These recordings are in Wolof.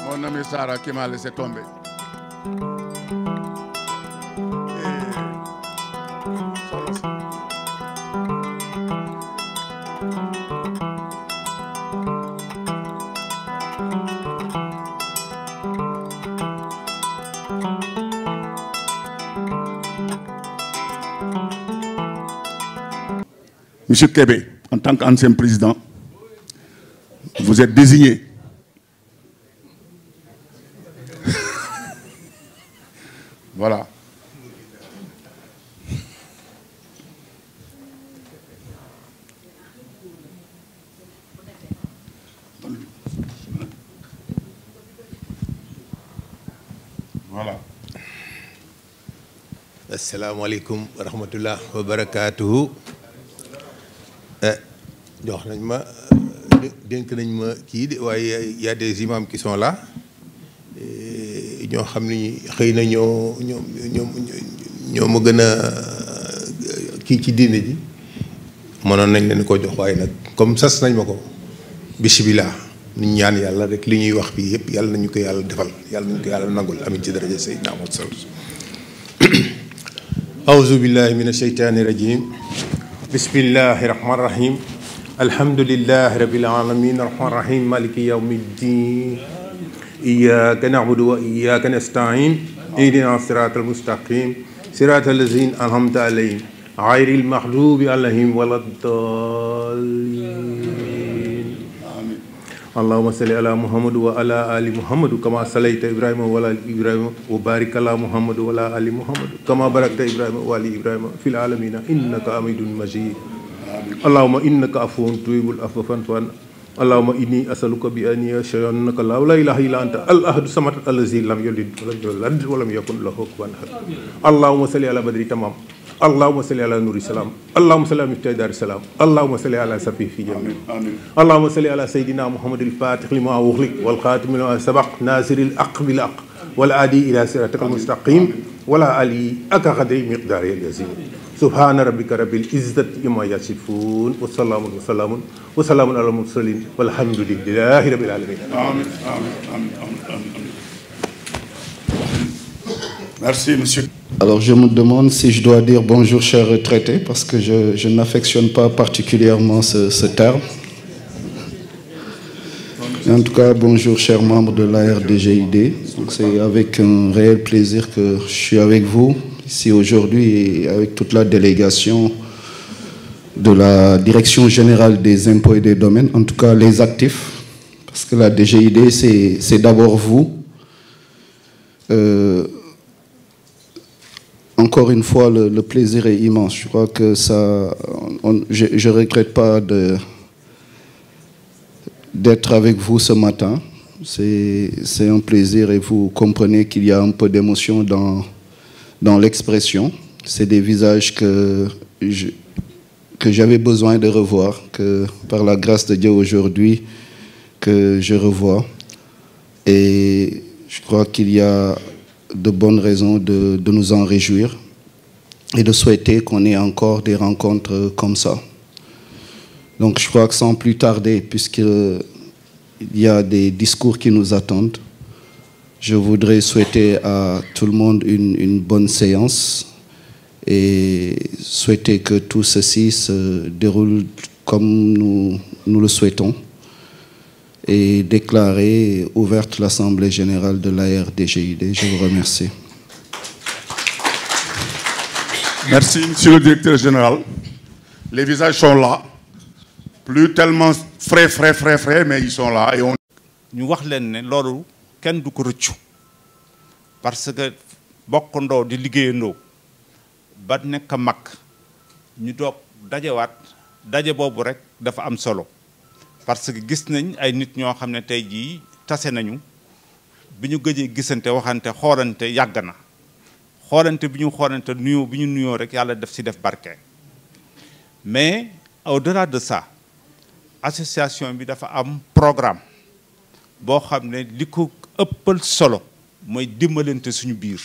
Mon ami Sarah qui m'a laissé tomber. Monsieur Kébé, en tant qu'ancien président, vous êtes désigné. Voilà. Voilà. Assalamu alaikum wa rahmatullah wa barakatuhu. Jox nañ ma dénk nañ ma kii de waaye y a des imams qui sont là ñoo xam ni xëy na ñoo ma gën a kii ci diine ji mënoon nañ leen ko jox waaye nag comme sas nañ ma ko bismillah ñu ñaan yàlla rek li ñuy wax fii yëpp yàlla nañu ko yàlla defal yàlla nañu ko yàlla nangul amin ci daraja Seydina Muhammad sallallahu alayhi wasallam a'uuzu billahi minash shaytaani rajiim bismillahi rahmaani rahiim alhamdulillahi rabbil aalamiin rahmaani rahiim maliki yawmiddin iyyaka na'budu wa iyyaka nasta'in ihdina siratal mustaqim siratal lazina an'amta alayhim ghayril maghdubi alayhim waladdallin allahumma salli ala muhammad wa ala ali muhammad kama sallaita ibrahima wa ala ali ibrahima wa barik ala muhammad wa ala ali muhammad kama barakta ibrahima wa ali ibrahima fil alamin innaka hamidun majid allahumma innaka afuwwun tuhibbul afwa fa'fu anna allahumma inni as'aluka bi anni ashhadu annaka la ilaha illa anta al ahadu samad allazi lam yalid wa lam yulad wa lam yakun lahu kufuwan ahad allahumma salli ala badri tamam allahumma salli ala nuri salam allahumma salli ala miftahi dari salam allahumma salli ala safi fi jami allahumma salli ala sayidina muhammad al fatih lima ughliq wal khatim lima sabaq nasir al haqq bil haqq wal adi ila siratika al mustaqim wala ali aka qadri miqdari al yazim subhana rabbika rabbil izzati amma yasifun wa salamun ala mursalin walhamdulillahi rabbil alamin. Amin. Merci, monsieur. Alors, je me demande si je dois dire bonjour, chers retraités, parce que je n'affectionne pas particulièrement ce terme. En tout cas, bonjour, chers membres de l'ARDGID. C'est avec un réel plaisir que je suis avec vous ici aujourd'hui et avec toute la délégation de la Direction générale des impôts et des domaines, en tout cas les actifs, parce que la DGID, c'est d'abord vous. Encore une fois, le plaisir est immense. Je crois que je ne regrette pas d'être avec vous ce matin. C'est un plaisir et vous comprenez qu'il y a un peu d'émotion dans l'expression. C'est des visages que j'avais besoin de revoir, que par la grâce de Dieu aujourd'hui, que je revois. Et je crois qu'il y a de bonnes raisons de nous en réjouir et de souhaiter qu'on ait encore des rencontres comme ça. Donc je crois que sans plus tarder, puisqu'il y a des discours qui nous attendent, je voudrais souhaiter à tout le monde une bonne séance et souhaiter que tout ceci se déroule comme nous le souhaitons et déclarer ouverte l'Assemblée générale de l'ARDGID. Je vous remercie. Merci, Monsieur le Directeur général. Les visages sont là. Plus tellement frais, mais ils sont là. Et on... ñu wax leen ne loolu kenn du ko rëccu parce que bokkandoo di liggéeyandoo ba nekk mag ñu doog dajewaat daje boobu rek dafa am solo parce que gis nañ ay nit ñoo xam ne tey jii tase nañu bi ñu gëjee gisante waxante xoolante yàgg na xoolante bi ñu xoolante nuyoo bi ñu nuyoo rek yàlla def ci def barke mais au-delà de ça association bi dafa am programme boo xam ne li ko ëppal solo mooy dimbalante suñu biir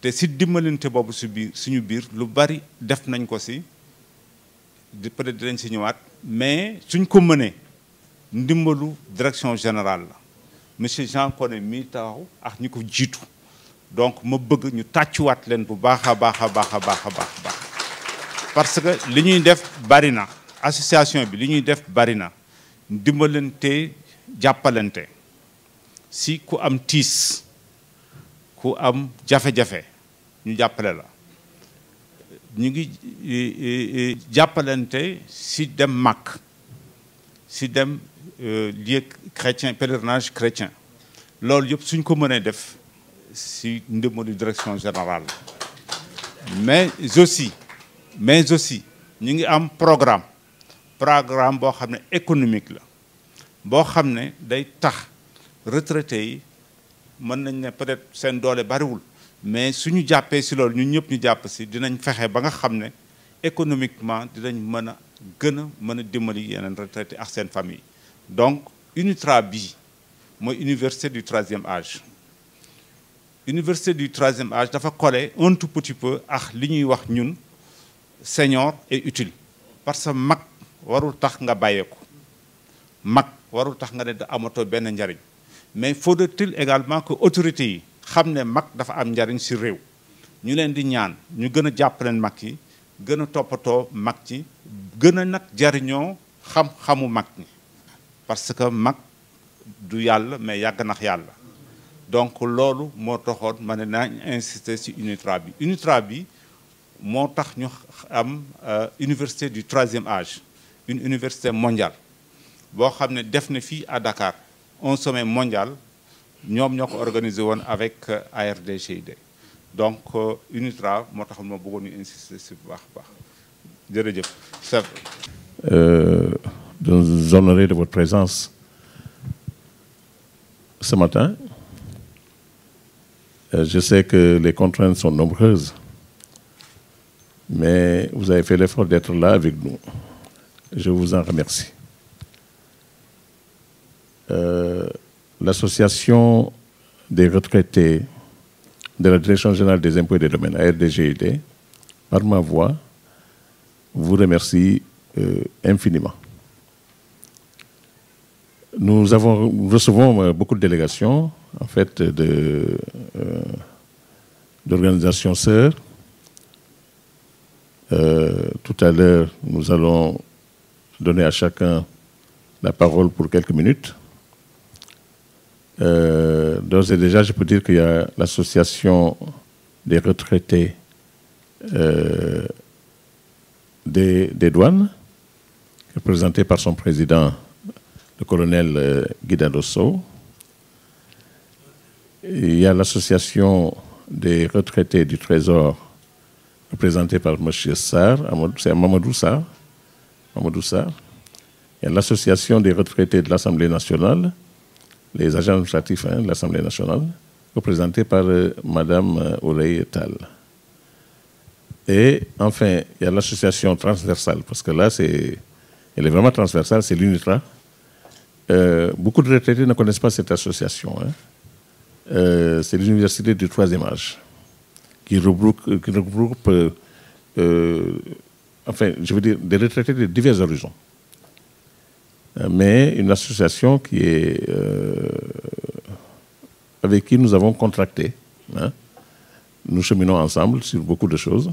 te si dimbalante boobu suñu biir lu bari def nañ ko si peut-être dinañ si ñëwaat mais suñ ko mënee ndimbalu direction générale la monsieur Jean Koné mii taxaw ak ñi ko jiitu donc ma bëgg ñu tàccuwaat leen bu baax a baax parce que li ñuy def bari na association bi li ñuy def bari na dimbalante jàppalante si ku am tiis ku am jafe-jafe ñu jàppale la ñu ngi jàppalante si dem Makka si dem lieu chrétien pèlerinage chrétien loolu yëpp suñ ko mënee def si ndimbalu direction générale mais aussi ñu ngi am programme boo xam ne économique la boo xam ne day tax retraités yi mën nañ ne peut-être seen doole bariwul mais suñu jàppee si loolu ñun ñëpp ñu jàpp si dinañ fexe ba nga xam ne économiquement dinañ mën a dimbali yeneen retraités ak seen famille donc UNITRA bi mooy université du 3e âge université du 3e âge dafa collé un tout petit peu ak li ñuy wax ñun senior et utile parce que mag warul tax nga bàyyeeku mag warul tax nga ne da amatoo benn njariñ mais faudrait-il également que autorités yi xam ne mag dafa am njariñ ci réew ñu leen di ñaan ñu gën a jàppaleen mag yi gën a toppatoo mag ci gën a nag jariñoo xam-xamu mag ñi parce que mag du yàlla mais yàgg nax yàlla donc loolu moo taxoon ma ne naa insister ci UNITRA bi moo tax ñu am université du 3e âge une université mondiale boo xam ne def na fii à Dakar un sommet mondial ñoom ñoo ko organisé woon avec ARDGID donc UNITRA moo tax ma bëggoon ñu insister si bu baax jërëjëf. De nous honorer de votre présence ce matin. Je sais que les contraintes sont nombreuses, mais vous avez fait l'effort d'être là avec nous. Je vous en remercie. L'association des retraités de la Direction générale des impôts et des domaines, ARDGID, par ma voix, vous remercie infiniment. Nous recevons beaucoup de délégations, en fait, d'organisations sœurs. Tout à l'heure, nous allons donner à chacun la parole pour quelques minutes. D'ores et déjà, je peux dire qu'il y a l'association des retraités des douanes, représentée par son président, le colonel Guy Dandosso. Il y a l'association des retraités du Trésor, représentée par M. Sarr, c'est Mamadou Sarr. Il y a l'association des retraités de l'Assemblée nationale, les agents administratifs de l'Assemblée nationale, représentée par Mme Ourey Tal. Et enfin, il y a l'association transversale, parce que là, elle est vraiment transversale, c'est l'UNITRA. Beaucoup de retraités ne connaissent pas cette association. c'est l'université du troisième âge, qui regroupe enfin, je veux dire, des retraités de divers horizons. Mais une association qui est, avec qui nous avons contracté. Hein. Nous cheminons ensemble sur beaucoup de choses.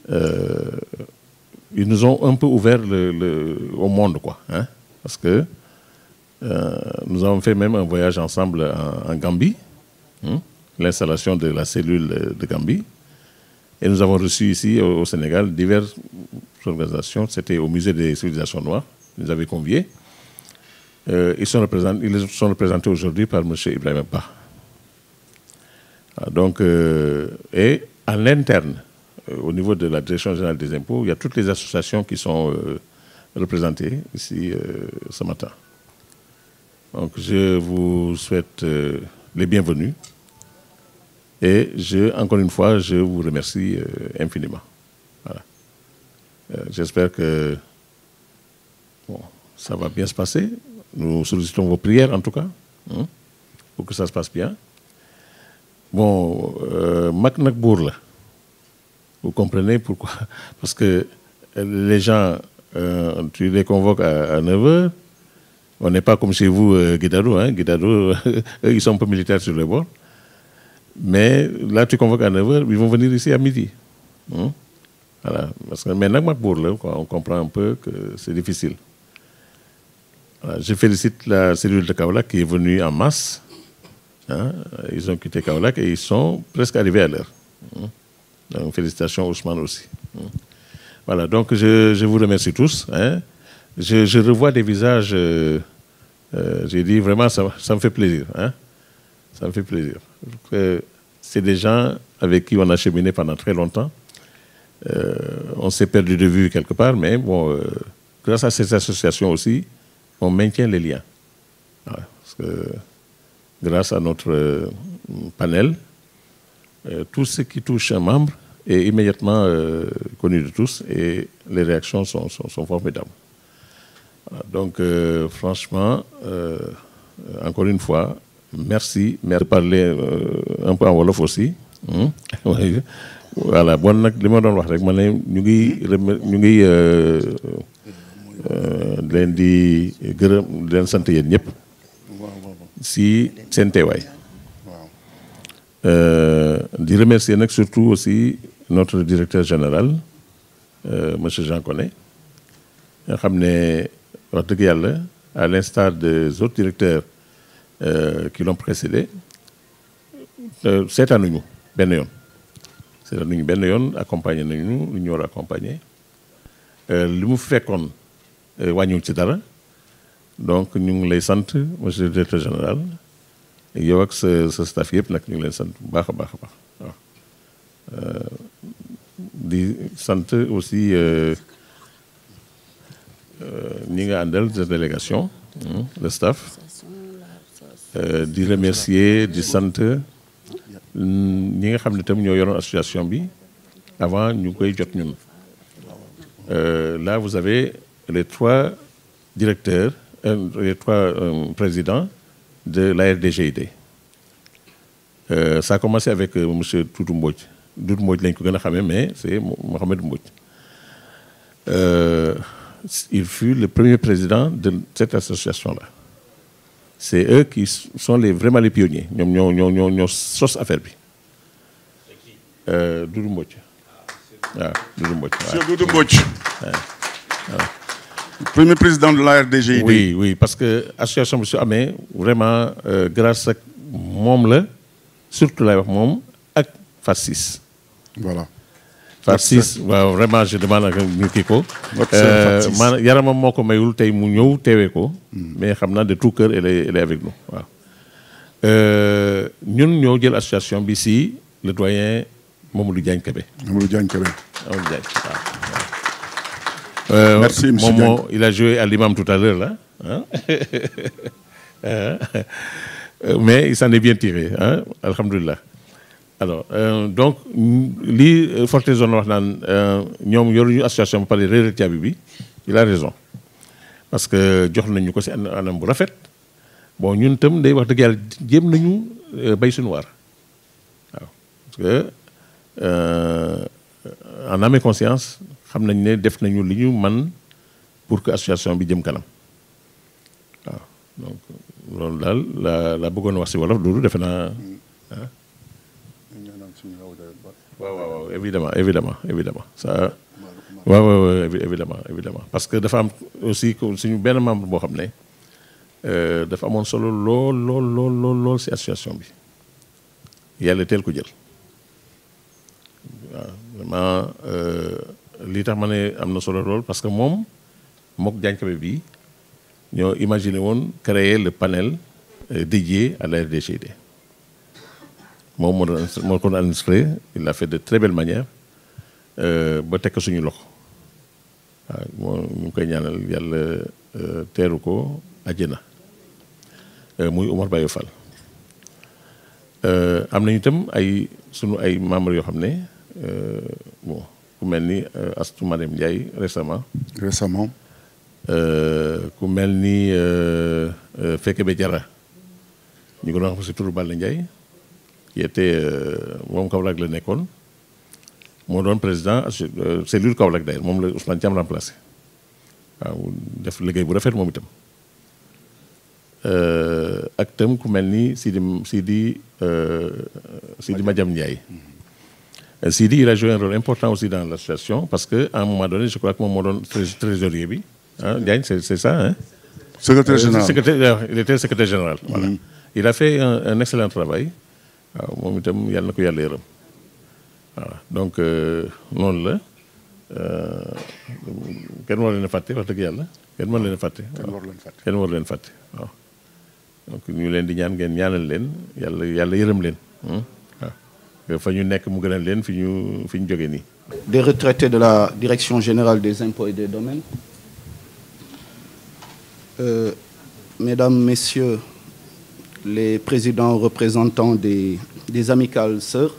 Ils nous ont un peu ouvert au monde, quoi. Hein, parce que nous avons fait même un voyage ensemble en Gambie, hein, l'installation de la cellule de Gambie. Et nous avons reçu ici, au Sénégal, diverses organisations. C'était au Musée des civilisations noires. Ils nous avaient conviés. Ils sont représentés aujourd'hui par M. Ibrahim Ba. Donc, et à l'interne, au niveau de la Direction générale des impôts, il y a toutes les associations qui sont représentées ici ce matin. Donc, je vous souhaite les bienvenus. Et encore une fois, je vous remercie infiniment. Voilà. J'espère que bon, ça va bien se passer. Nous sollicitons vos prières, en tout cas, hein, pour que ça se passe bien. Bon, Mak nak bour la. Vous comprenez pourquoi? Parce que les gens, tu les convoques à 9h. On n'est pas comme chez vous, Guidado. Hein, Guidado, eux, ils sont un peu militaires sur le bord. Mais là, tu convoques à 9h, ils vont venir ici à midi. Hein? Voilà. Parce que maintenant, on comprend un peu que c'est difficile. Voilà. Je félicite la cellule de Kaolack qui est venue en masse. Hein? Ils ont quitté Kaolack et ils sont presque arrivés à l'heure. Hein? Donc, félicitations Ousmane aussi. Hein? Voilà, donc je vous remercie tous. Hein? Je revois des visages, j'ai dit vraiment, ça me fait plaisir. Hein? Ça me fait plaisir. C'est des gens avec qui on a cheminé pendant très longtemps. On s'est perdu de vue quelque part, mais bon, grâce à ces associations aussi, on maintient les liens. Voilà, parce que grâce à notre panel, tout ce qui touche un membre est immédiatement connu de tous et les réactions sont formidables. Voilà, donc, franchement, encore une fois, merci de parler un peu en wolof aussi. Voilà bon nag li ma doon wax rek ma ne ñu ngi leen di gërëm leen sant yéen ñëpp si seen teewaay. Di remercier nag surtout aussi notre directeur général monsieur Jean Koné nga xam ne wax dëgg yàlla à l'instar des autres directeurs qui l'ont précédé seetaanuñu benn yoon seetaanuñu benn yoon accompagné nañu lu ñu war a accompagner li mu fekkoon wàññiwul ci dara donc ñu ngi lay sant monsieur le directeur général yow ak sa staff yëpp nag ñu ngi leen sant bu baax a baax a baax waaw di sant aussi ñi nga àndal de délégation le staff di remercier di sant ñi nga xam ne tam ñoo yoroon association bi avant ñu koy jot ñun là vous avez les 3 directeurs les 3 présidents de la RDGID. Ça a commencé avec monsieur Doudou Mbodj. Doudou Mbodj lañ ko gën a xamee mais c'est Mohamed Mbodj. Il fut le premier président de cette association-là. C'est eux qui sont vraiment les pionniers. Ñoo sos affaire bi. Doudou Mbodj. waaw Doudou Mbodj. Monsieur Doudou Mbodj. Premier président de la RDGID. Oui, parce que l'association bi su amee vraiment grâce ak moom la surtout lay wax moom ak FAT6. Voilà. FAT6 waaw vraiment je demande ak ñu kii ko. maanaam yaramam moo ko mayul tey mu ñëw teewee ko. mais xam naa de tout cœur elle est avec nous waaw. ñun ñoo jël association bi si le doyen Mamadou Diagne Kébé. Mamadou Diagne Kébé. Mamadou Diagne waaw. Merci, M. Diagne. Il a joué à l'imam tout à l'heure, là. Hein? Mais il s'en est bien tiré. Hein? Alhamdulillah. Alors, donc, li Forte Zone wax naan ñoom yoruñu association ba pare réer caabi bi il a raison. Parce que jox nañu ko si anam bu rafet bon ñun tam day wax dëgg yàlla jéem nañu bay suñu waar waaw parce que en âme et conscience xam nañ ne def nañu li ñu man pour que association bi jëm kanam waaw donc loolu daal la bëggoon wax si wolof Doudou defe naa ah. waaw évidemment ça waaw évidemment parce que dafa am aussi suñu benn membre boo xam ne dafa amoon solo lool si association bi yàlla teel ko jël waaw vraiment lii tax ma ne am na solo lool parce que moom mook Diagne bi ñoo imaginé woon créer le panel dédié à la RDGID moom moo ko administré il l'a fait de très belle manière ba tekk suñu loxo waaw moo ñu ngi koy ñaanal yàlla teeru ko àjjana muy Omar Bayo Fall am nañu itam sunu ay membres yoo xam ne bon ku mel ni Astou Marème Ndiaye récemment ku mel ni Fekke Be Jara ñu ko doon xam si turu Balla Ndiaye qui était moom Kaolack la nekkoon moo doon président cellule Kaolack d'ailleurs moom la Ousmane Thiam remplacé waaw def liggéey bu rafet moom itam ak itam ku mel ni Sidi Madiam Ndiaye. Sidi il a joué un rôle important aussi dans l'association parce que à un moment donné je crois que moom moo doon trésorier bi ah Diagne c'est ça hein. Secrétaire général il était secrétaire général. Voilà il a fait un excellent travail waaw moom itam yàlla na ko yàlla yërëm voilà donc noonu la kenn war leen a fàtte wax dëgg yàlla kenn war leen a fàtte. kenn war leen fàtte waaw donc ñu leen di ñaan ngeen ñaanal leen yàlla yërëm leen waaw fa ñu nekk mu gënal leen fi ñu jógee nii. Des retraités de la Direction générale des impôts et des domaines, mesdames, messieurs les présidents représentants des amicales sœurs,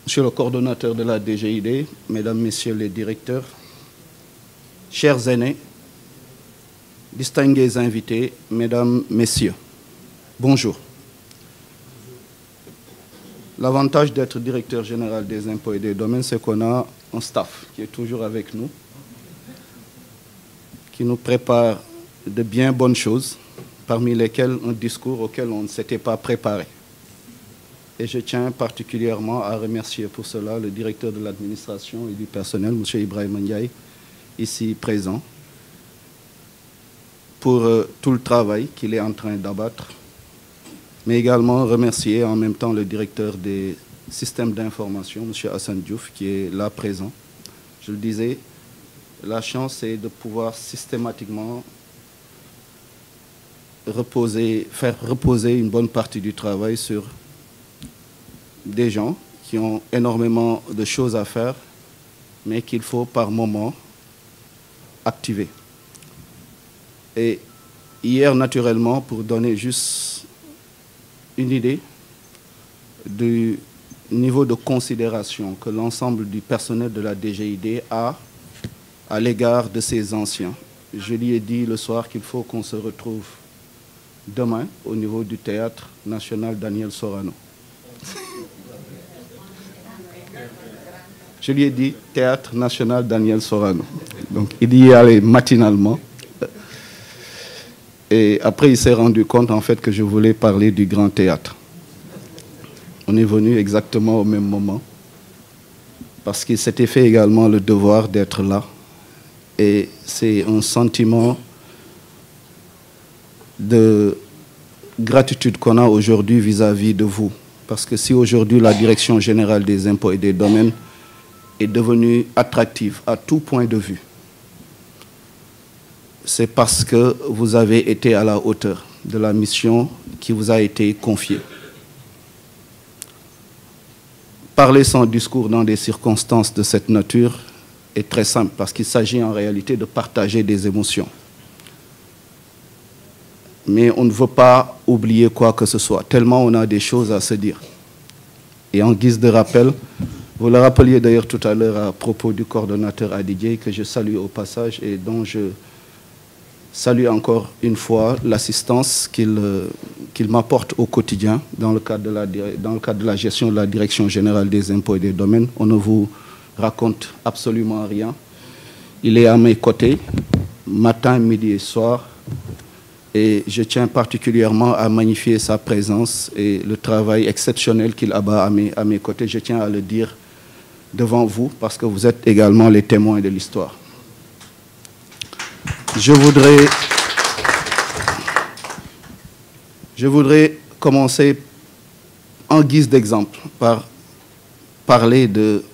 monsieur le coordonnateur de la DGID, mesdames, messieurs les directeurs, chers aînés, distingués invités, mesdames, messieurs, bonjour. L'avantage d'être directeur général des impôts et des domaines, c'est qu'on a un staff qui est toujours avec nous, qui nous prépare de bien bonnes choses, parmi lesquelles un discours auquel on ne s'était pas préparé. Et je tiens particulièrement à remercier pour cela le directeur de l'administration et du personnel, M. Ibrahima Ndiaye, ici présent, pour tout le travail qu'il est en train d'abattre, mais également remercier en même temps le directeur des systèmes d'information, M. Hassan Diouf, qui est là présent. Je le disais, la chance c'est de pouvoir systématiquement faire reposer une bonne partie du travail sur des gens qui ont énormément de choses à faire, mais qu'il faut par moment activer. Et hier, naturellement, pour donner juste une idée du niveau de considération que l'ensemble du personnel de la DGID a à l'égard de ses anciens, je lui ai dit le soir qu'il faut qu'on se retrouve demain au niveau du Théâtre National Daniel Sorano. Je lui ai dit Théâtre National Daniel Sorano. Donc il y allait matinalement. Et après, il s'est rendu compte en fait que je voulais parler du Grand Théâtre. On est venu exactement au même moment parce qu'il s'était fait également le devoir d'être là. Et c'est un sentiment de gratitude qu'on a aujourd'hui vis-à-vis de vous. Parce que si aujourd'hui la Direction générale des impôts et des domaines est devenue attractive à tout point de vue, c'est parce que vous avez été à la hauteur de la mission qui vous a été confiée. Parler sans discours dans des circonstances de cette nature est très simple parce qu'il s'agit en réalité de partager des émotions. Mais on ne veut pas oublier quoi que ce soit, tellement on a des choses à se dire. Et en guise de rappel, vous le rappeliez d'ailleurs tout à l'heure à propos du coordonnateur Adidje, que je salue au passage et dont je salue encore une fois l'assistance qu'il m'apporte au quotidien dans le cadre de la gestion de la Direction générale des impôts et des domaines. On ne vous raconte absolument rien. Il est à mes côtés, matin, midi et soir, et je tiens particulièrement à magnifier sa présence et le travail exceptionnel qu'il abat à mes côtés. Je tiens à le dire devant vous, parce que vous êtes également les témoins de l'histoire. Je voudrais commencer en guise d'exemple par parler de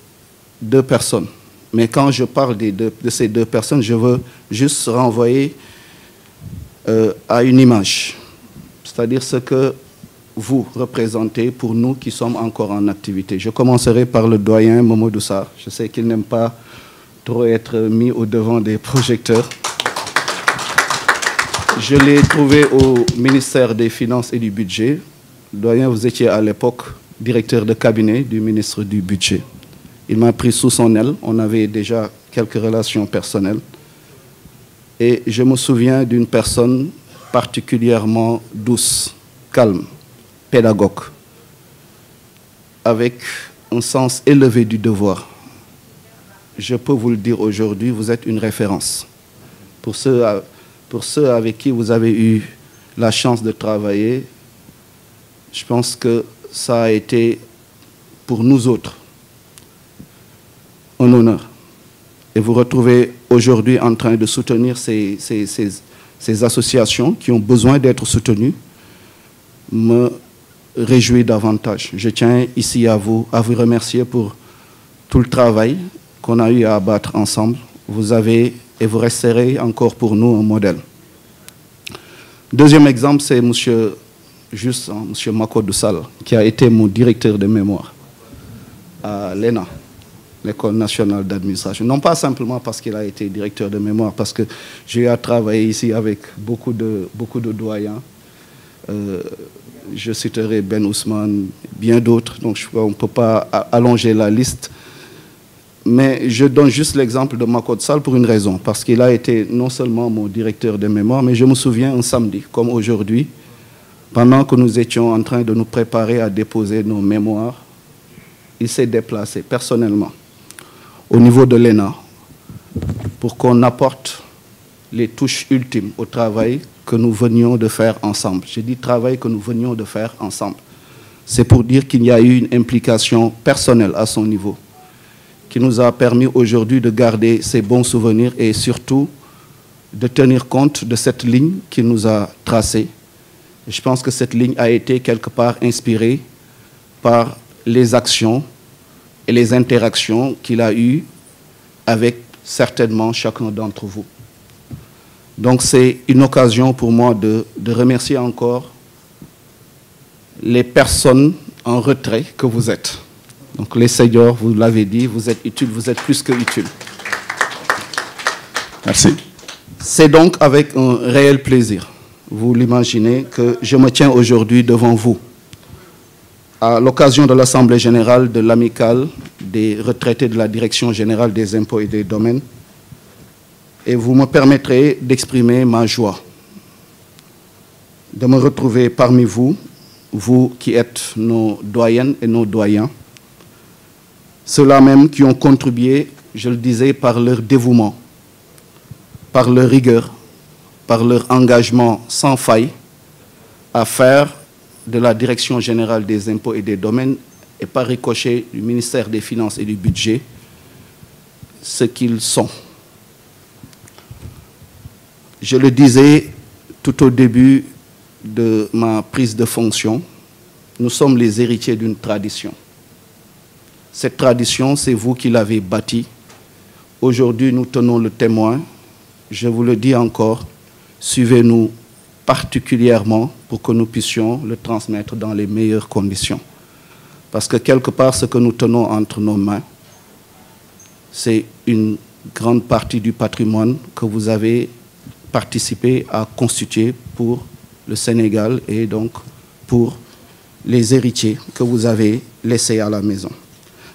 deux personnes. Mais quand je parle de ces deux personnes, je veux juste renvoyer à une image, c'est-à-dire ce que vous représentez pour nous qui sommes encore en activité. Je commencerai par le doyen Mamadou Sarr. Je sais qu'il n'aime pas trop être mis au devant des projecteurs. Je l'ai trouvé au ministère des Finances et du Budget. Doyen, vous étiez à l'époque directeur de cabinet du ministre du Budget. Il m'a pris sous son aile. On avait déjà quelques relations personnelles. Et je me souviens d'une personne particulièrement douce, calme, pédagogue, avec un sens élevé du devoir. Je peux vous le dire aujourd'hui, vous êtes une référence. Pour ceux avec qui vous avez eu la chance de travailler, je pense que ça a été pour nous autres un honneur. Et vous retrouvez aujourd'hui en train de soutenir ces associations qui ont besoin d'être soutenues, me réjouit davantage. Je tiens ici à vous remercier pour tout le travail qu'on a eu à abattre ensemble. Vous avez et vous resterez encore pour nous un modèle. Deuxième exemple, c'est M. Makodou Sall, qui a été mon directeur de mémoire à l'ENA, l'École nationale d'administration. Non pas simplement parce qu'il a été directeur de mémoire, parce que j'ai eu à travailler ici avec beaucoup de doyens. Je citerai Ben Ousmane, bien d'autres, donc on ne peut pas allonger la liste. Mais je donne juste l'exemple de Makodou Sall pour une raison, parce qu'il a été non seulement mon directeur de mémoire, mais je me souviens un samedi, comme aujourd'hui, pendant que nous étions en train de nous préparer à déposer nos mémoires, il s'est déplacé personnellement au niveau de l'ENA pour qu'on apporte les touches ultimes au travail que nous venions de faire ensemble. Je dis travail que nous venions de faire ensemble. C'est pour dire qu'il y a eu une implication personnelle à son niveau qui nous a permis aujourd'hui de garder ces bons souvenirs et surtout de tenir compte de cette ligne qu'il nous a tracée. Je pense que cette ligne a été quelque part inspirée par les actions et les interactions qu'il a eues avec certainement chacun d'entre vous. Donc c'est une occasion pour moi de remercier encore les personnes en retrait que vous êtes. Donc les seniors, vous l'avez dit, vous êtes utiles, vous êtes plus que utiles. Merci. C'est donc avec un réel plaisir, vous l'imaginez, que je me tiens aujourd'hui devant vous à l'occasion de l'Assemblée générale de l'Amicale des retraités de la Direction générale des impôts et des domaines. Et vous me permettrez d'exprimer ma joie de me retrouver parmi vous, vous qui êtes nos doyennes et nos doyens, ceux-là même qui ont contribué, je le disais, par leur dévouement, par leur rigueur, par leur engagement sans faille à faire de la Direction générale des impôts et des domaines et par ricochet du ministère des Finances et du Budget ce qu'ils sont. Je le disais tout au début de ma prise de fonction, nous sommes les héritiers d'une tradition. Cette tradition, c'est vous qui l'avez bâtie. Aujourd'hui, nous tenons le témoin. Je vous le dis encore, suivez-nous particulièrement pour que nous puissions le transmettre dans les meilleures conditions. Parce que quelque part, ce que nous tenons entre nos mains, c'est une grande partie du patrimoine que vous avez participé à constituer pour le Sénégal et donc pour les héritiers que vous avez laissés à la maison.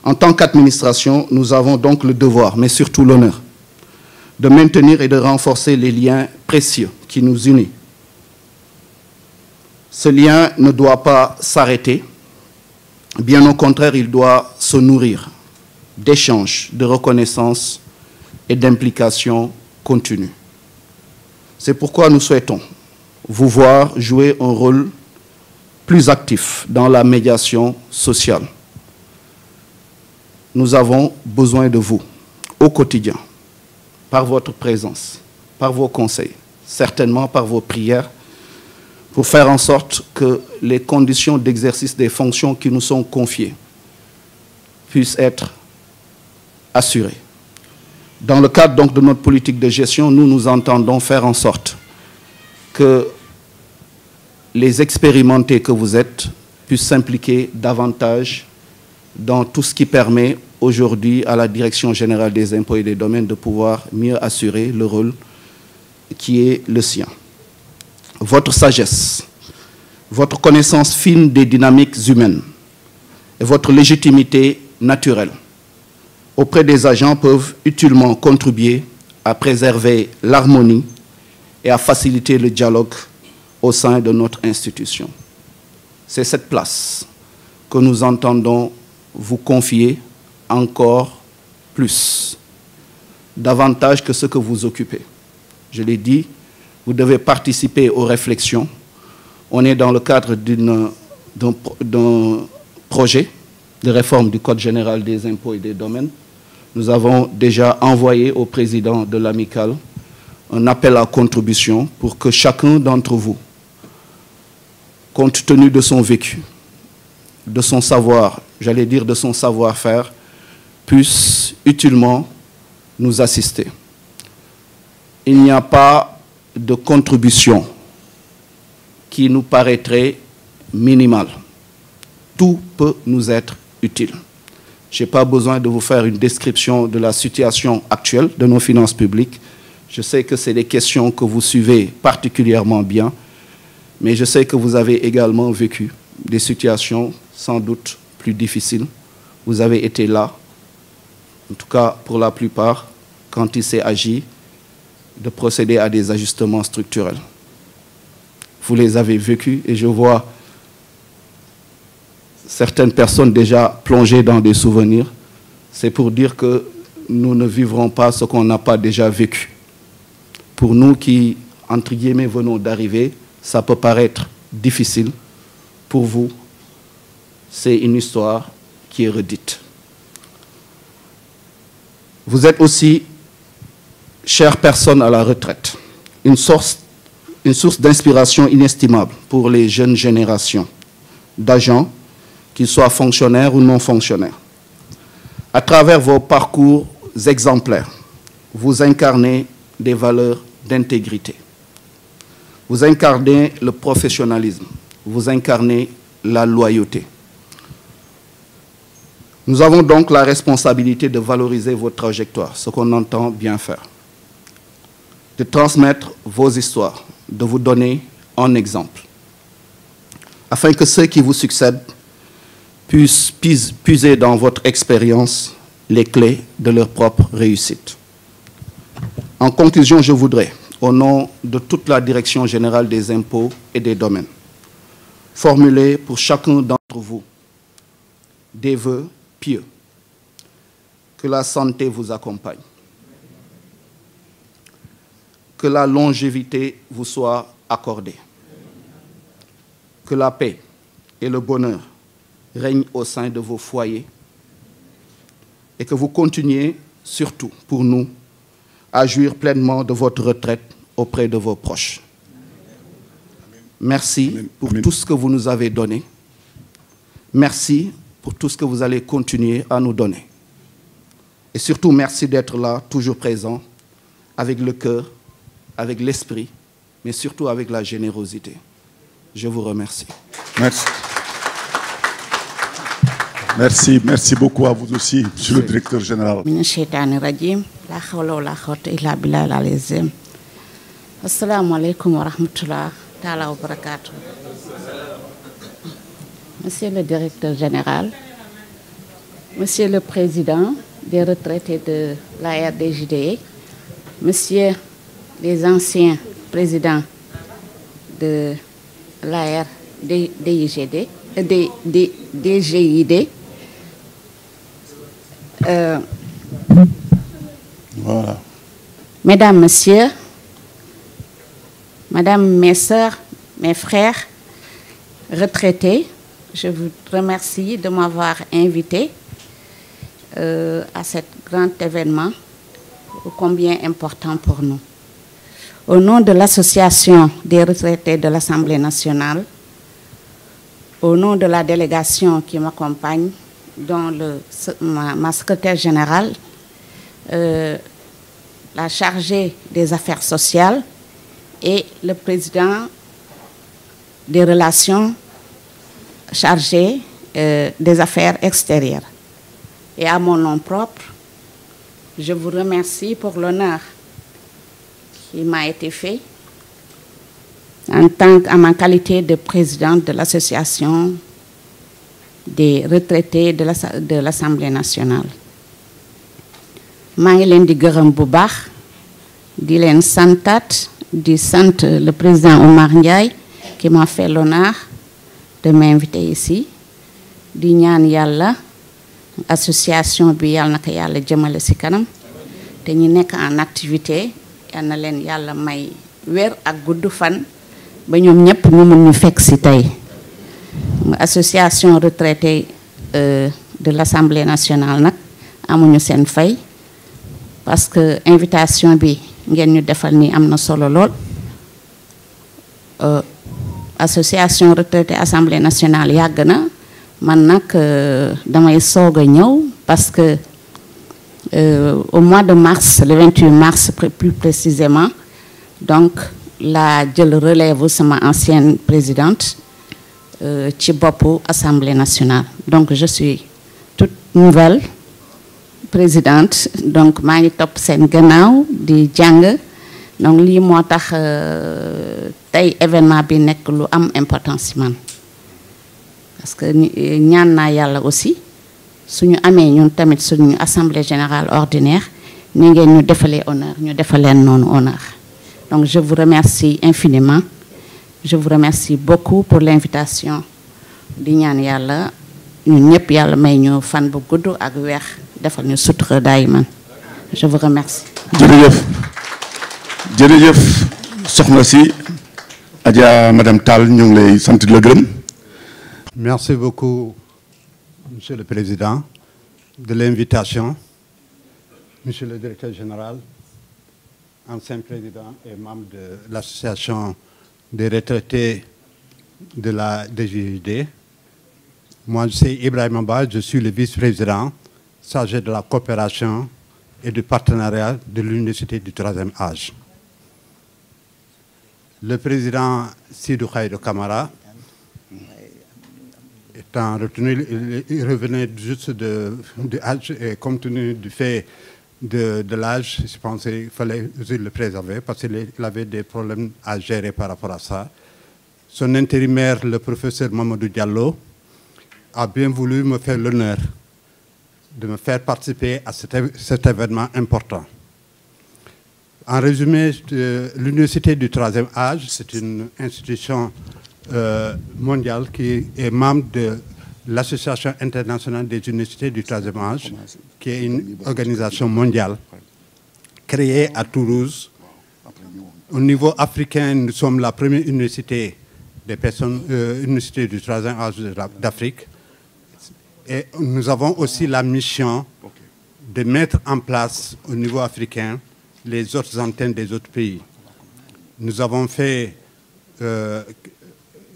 En tant qu'administration, nous avons donc le devoir, mais surtout l'honneur, de maintenir et de renforcer les liens précieux qui nous unissent. Ce lien ne doit pas s'arrêter, bien au contraire, il doit se nourrir d'échanges, de reconnaissance et d'implication continue. C'est pourquoi nous souhaitons vous voir jouer un rôle plus actif dans la médiation sociale. Nous avons besoin de vous au quotidien, par votre présence, par vos conseils, certainement par vos prières, pour faire en sorte que les conditions d'exercice des fonctions qui nous sont confiées puissent être assurées. Dans le cadre donc de notre politique de gestion, nous entendons faire en sorte que les expérimentés que vous êtes puissent s'impliquer davantage dans tout ce qui permet aujourd'hui à la Direction générale des impôts et des domaines de pouvoir mieux assurer le rôle qui est le sien. Votre sagesse, votre connaissance fine des dynamiques humaines et votre légitimité naturelle auprès des agents peuvent utilement contribuer à préserver l'harmonie et à faciliter le dialogue au sein de notre institution. C'est cette place que nous entendons vous confier encore plus, davantage que ce que vous occupez. Je l'ai dit, vous devez participer aux réflexions. On est dans le cadre d'un projet de réforme du Code général des impôts et des domaines. Nous avons déjà envoyé au président de l'amicale un appel à contribution pour que chacun d'entre vous, compte tenu de son vécu, de son savoir, j'allais dire de son savoir-faire, puisse utilement nous assister. Il n'y a pas de contribution qui nous paraîtrait minimale. Tout peut nous être utile. Je n'ai pas besoin de vous faire une description de la situation actuelle de nos finances publiques. Je sais que c'est des questions que vous suivez particulièrement bien, mais je sais que vous avez également vécu des situations sans doute plus difficiles. Vous avez été là, en tout cas pour la plupart, quand il s'est agi de procéder à des ajustements structurels. Vous les avez vécus et je vois certaines personnes déjà plongées dans des souvenirs. C'est pour dire que nous ne vivrons pas ce qu'on n'a pas déjà vécu. Pour nous qui, entre guillemets, venons d'arriver, ça peut paraître difficile. Pour vous, c'est une histoire qui est redite. Vous êtes aussi, chère personne à la retraite, une source d'inspiration inestimable pour les jeunes générations d'agents, qu'ils soient fonctionnaires ou non fonctionnaires. À travers vos parcours exemplaires, vous incarnez des valeurs d'intégrité. Vous incarnez le professionnalisme, vous incarnez la loyauté. Nous avons donc la responsabilité de valoriser votre trajectoire, ce qu'on entend bien faire, de transmettre vos histoires, de vous donner un exemple, afin que ceux qui vous succèdent puissent puiser dans votre expérience les clés de leur propre réussite. En conclusion, je voudrais, au nom de toute la Direction générale des impôts et des domaines, formuler pour chacun d'entre vous des vœux pieux. Que la santé vous accompagne. Que la longévité vous soit accordée. Que la paix et le bonheur règnent au sein de vos foyers. Et que vous continuiez, surtout pour nous, à jouir pleinement de votre retraite auprès de vos proches. Merci pour tout ce que vous nous avez donné. Merci pour tout ce que vous allez continuer à nous donner. Et surtout, merci d'être là, toujours présent, avec le cœur, avec l'esprit, mais surtout avec la générosité. Je vous remercie. Merci. Merci, merci beaucoup à vous aussi, Monsieur le Directeur général. Assalamu alaikum wa rahmatullah ta'ala wa barakatuh. Monsieur le Directeur général, Monsieur le Président des retraités de la RDJDE, Messieurs les anciens présidents de l'AR, DGID, Voilà. Mesdames, Messieurs, Madame, mes sœurs, mes frères retraités, je vous remercie de m'avoir invité à cet grand événement, ô combien important pour nous. Au nom de l'Association des retraités de l'Assemblée nationale, au nom de la délégation qui m'accompagne, dont ma secrétaire générale, la chargée des affaires sociales et le président des relations chargé des affaires extérieures. Et à mon nom propre, je vous remercie pour l'honneur qui m'a été fait en ma qualité de présidente de l'association des retraités de l'Assemblée nationale. maa ngi leen di gërëm bu baax di leen santat di sant le président Omar Ndiaye qui m'a fait l'honneur de m'inviter ici di ñaan yàlla association bi yàlla na ko yàlla jëmale ci kanam te ñi nekk en activité yal na leen yàlla may wér ak gudd fan ba ñoom ñëpp ñu mën ñu fekk ci tey association retraité de l'Assemblée nationale nag amuñu seen fay parce que invitation bi ngeen ñu defal ni am na solo lool association retraité Assemblée nationale yàgg na man nag damay soog a ñëw parce que au mois de mars le 28 mars plus précisément donc la jël relève sama ancienne présidente ci boppu Assemblée nationale donc je suis toute nouvelle présidente donc maa ngi topp seen gannaaw di jàng donc lii moo tax tey événement bi nekk lu am importance ci man parce que ñaan naa yàlla aussi suñu amee ñun tamit suñu assemblée générale ordinaire ni ngeen ñu defalee honneur ñu defaleen noonu honneur donc je vous remercie infiniment je vous remercie beaucoup pour l'invitation di ñaan yàlla ñun ñëpp yàlla may ñu fan bu gudd ak weex defal ñu sutura daayiman je vous remercie. jërëjëf soxna si Adja madame Tall ñu ngi lay sant di la gërëm. Merci beaucoup monsieur le président de l'invitation monsieur le directeur général ancien président et membre de l'association des retraités de la DGID. Moi c'est Ibrahima Ba, je suis le vice-président chargé de la coopération et du partenariat de l'université du troisième âge. Le président Sidou Khaïdou Camara étant retenu, il revenait juste de âge et compte tenu du fait de l'âge, je pensais qu'il fallait le préserver parce qu'il avait des problèmes à gérer par rapport à ça. Son intérimaire, le professeur Mamadou Diallo, a bien voulu me faire l'honneur de me faire participer à cet événement important. En résumé, l'Université du troisième âge, c'est une institution mondiale qui est membre de l'Association internationale des universités du troisième âge, qui est une organisation mondiale créée à Toulouse. Au niveau africain, nous sommes la première université des personnes, université du troisième âge d'Afrique. Et nous avons aussi la mission de mettre en place au niveau africain les autres antennes des autres pays. Nous avons fait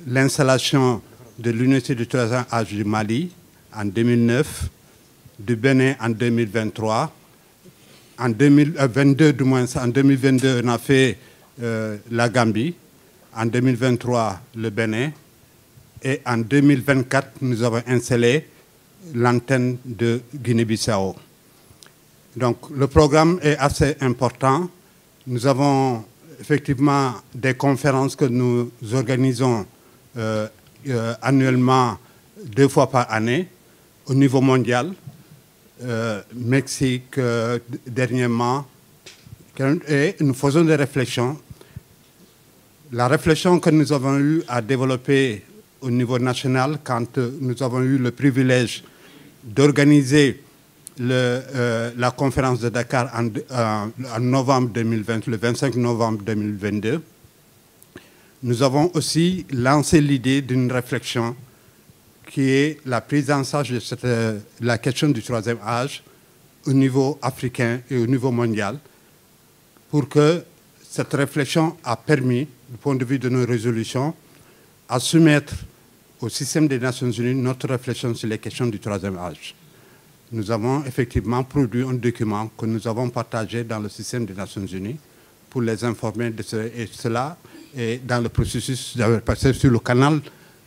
l'installation de l'Université du troisième âge du Mali en 2009, du Bénin en 2023. En 2022, du moins, en 2022, on a fait la Gambie. En 2023, le Bénin. Et en 2024, nous avons installé l'antenne de Guinée-Bissau. Donc, le programme est assez important. Nous avons effectivement des conférences que nous organisons annuellement 2 fois par année au niveau mondial. Mexique dernièrement, Et nous faisons des réflexions. La réflexion que nous avons eu à développer au niveau national quand nous avons eu le privilège d'organiser la conférence de Dakar en novembre 2020, le 25 novembre 2022, nous avons aussi lancé l'idée d'une réflexion qui est la prise en charge de la question du troisième âge au niveau africain et au niveau mondial, pour que cette réflexion a permis, du point de vue de nos résolutions, à soumettre au système des Nations Unies notre réflexion sur les questions du troisième âge. Nous avons effectivement produit un document que nous avons partagé dans le système des Nations Unies pour les informer de cela et dans le processus, passé sur le canal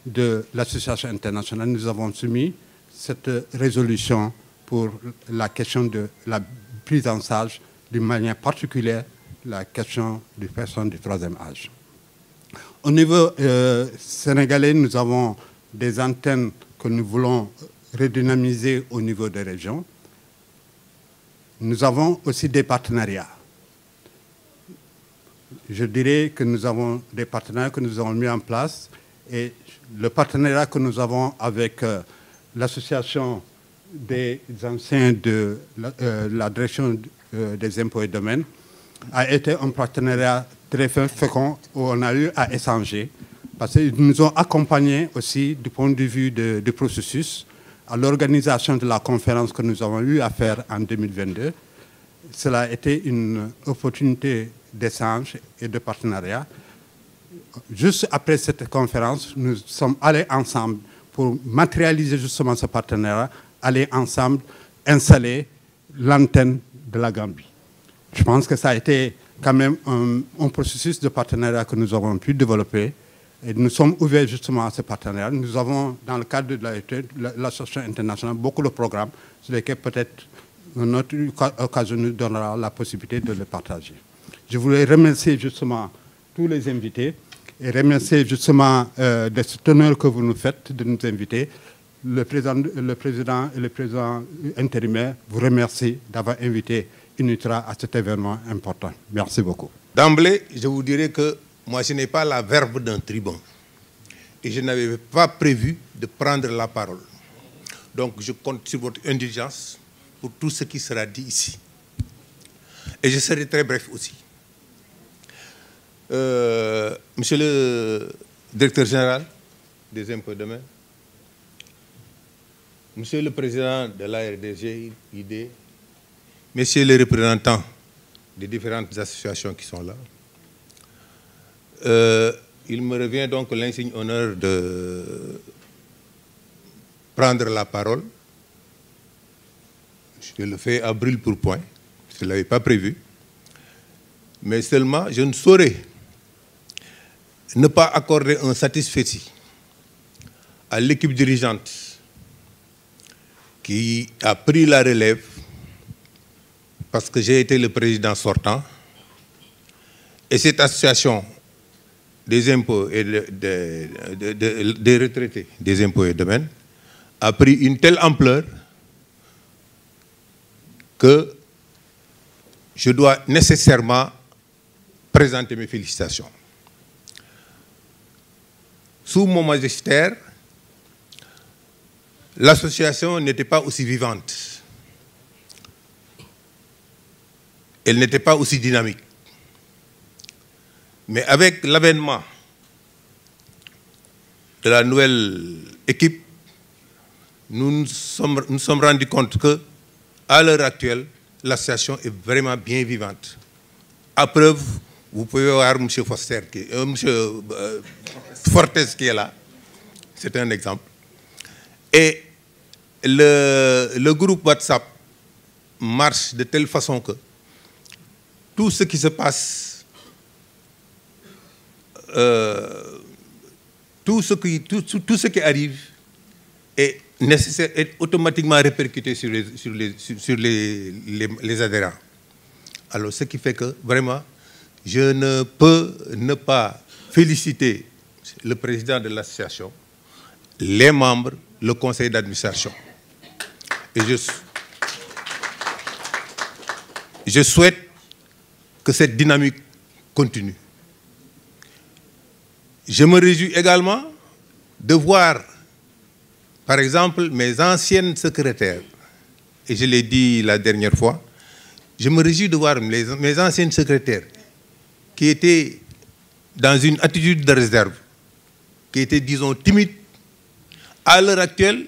de l'association internationale, nous avons soumis cette résolution pour la question de la prise en charge d'une manière particulière la question des personnes du troisième âge. Au niveau sénégalais, nous avons des antennes que nous voulons redynamiser au niveau des régions. Nous avons aussi des partenariats. Je dirais que nous avons des partenariats que nous avons mis en place et le partenariat que nous avons avec l'association des anciens de la direction des impôts et domaines a été un partenariat très fécond où on a eu à échanger parce qu'ils nous ont accompagnés aussi du point de vue du processus à l'organisation de la conférence que nous avons eu à faire en 2022. Cela a été une opportunité d'échange et de partenariat. Juste après cette conférence, nous sommes allés ensemble pour matérialiser justement ce partenariat, aller ensemble installer l'antenne de la Gambie. Je pense que ça a été quand même un processus de partenariat que nous avons pu développer et nous sommes ouverts justement à ce partenariat. Nous avons, dans le cadre de l'association internationale, beaucoup de programmes sur lesquels peut-être notre occasion nous donnera la possibilité de les partager. Je voulais remercier justement tous les invités et remercier justement de cet honneur que vous nous faites de nous inviter. Le président et le président intérimaire vous remercie d'avoir invité UNITRA à cet événement important. Merci beaucoup. D'emblée, je vous dirais que moi, je n'ai pas la verve d'un tribun. Et je n'avais pas prévu de prendre la parole. Donc, je compte sur votre indulgence pour tout ce qui sera dit ici. Et je serai très bref aussi. Monsieur le directeur général des impôts et domaines, monsieur le président de l'ARDG, ID, messieurs les représentants des différentes associations qui sont là, il me revient donc l'insigne honneur de prendre la parole. Je le fais à brûle pour point, je ne l'avais pas prévu, mais seulement je ne saurais ne pas accorder un satisfecit à l'équipe dirigeante qui a pris la relève parce que j'ai été le président sortant et cette association des impôts et des retraités des impôts et domaines a pris une telle ampleur que je dois nécessairement présenter mes félicitations. Sous mon magistère, l'association n'était pas aussi vivante. Elle n'était pas aussi dynamique. Mais avec l'avènement de la nouvelle équipe, nous nous sommes rendus compte qu'à l'heure actuelle, l'association est vraiment bien vivante. À preuve, vous pouvez voir M. Foster, M. Fortes qui est là. C'est un exemple. Et le groupe WhatsApp marche de telle façon que tout ce qui se passe, tout ce qui arrive est nécessaire, est automatiquement répercuté sur les adhérents. Alors, ce qui fait que, vraiment, je ne peux ne pas féliciter le président de l'association, les membres, le conseil d'administration. Et je souhaite que cette dynamique continue. Je me réjouis également de voir, par exemple, mes anciennes secrétaires, et je l'ai dit la dernière fois, je me réjouis de voir mes anciennes secrétaires qui étaient dans une attitude de réserve, qui étaient, disons, timides. À l'heure actuelle,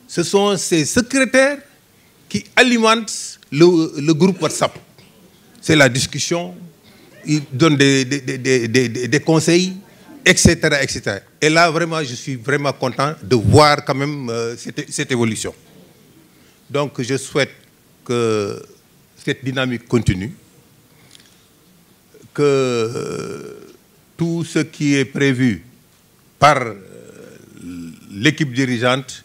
ce sont ces secrétaires qui alimentent le groupe WhatsApp. C'est la discussion, ils donnent des conseils, etc., etc. Et là, vraiment, je suis vraiment content de voir quand même cette évolution. Donc, je souhaite que cette dynamique continue, que tout ce qui est prévu par l'équipe dirigeante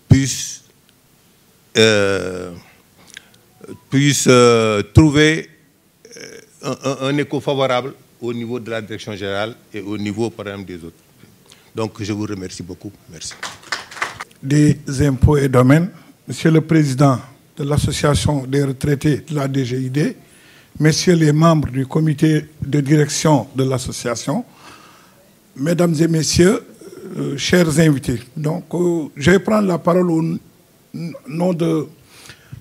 puisse trouver un écho favorable au niveau de la direction générale et au niveau, par exemple, des autres. Donc, je vous remercie beaucoup. Merci. Des impôts et domaines, Monsieur le Président de l'Association des retraités de la DGID, Messieurs les membres du comité de direction de l'association, Mesdames et Messieurs, chers invités. Donc, je vais prendre la parole au nom de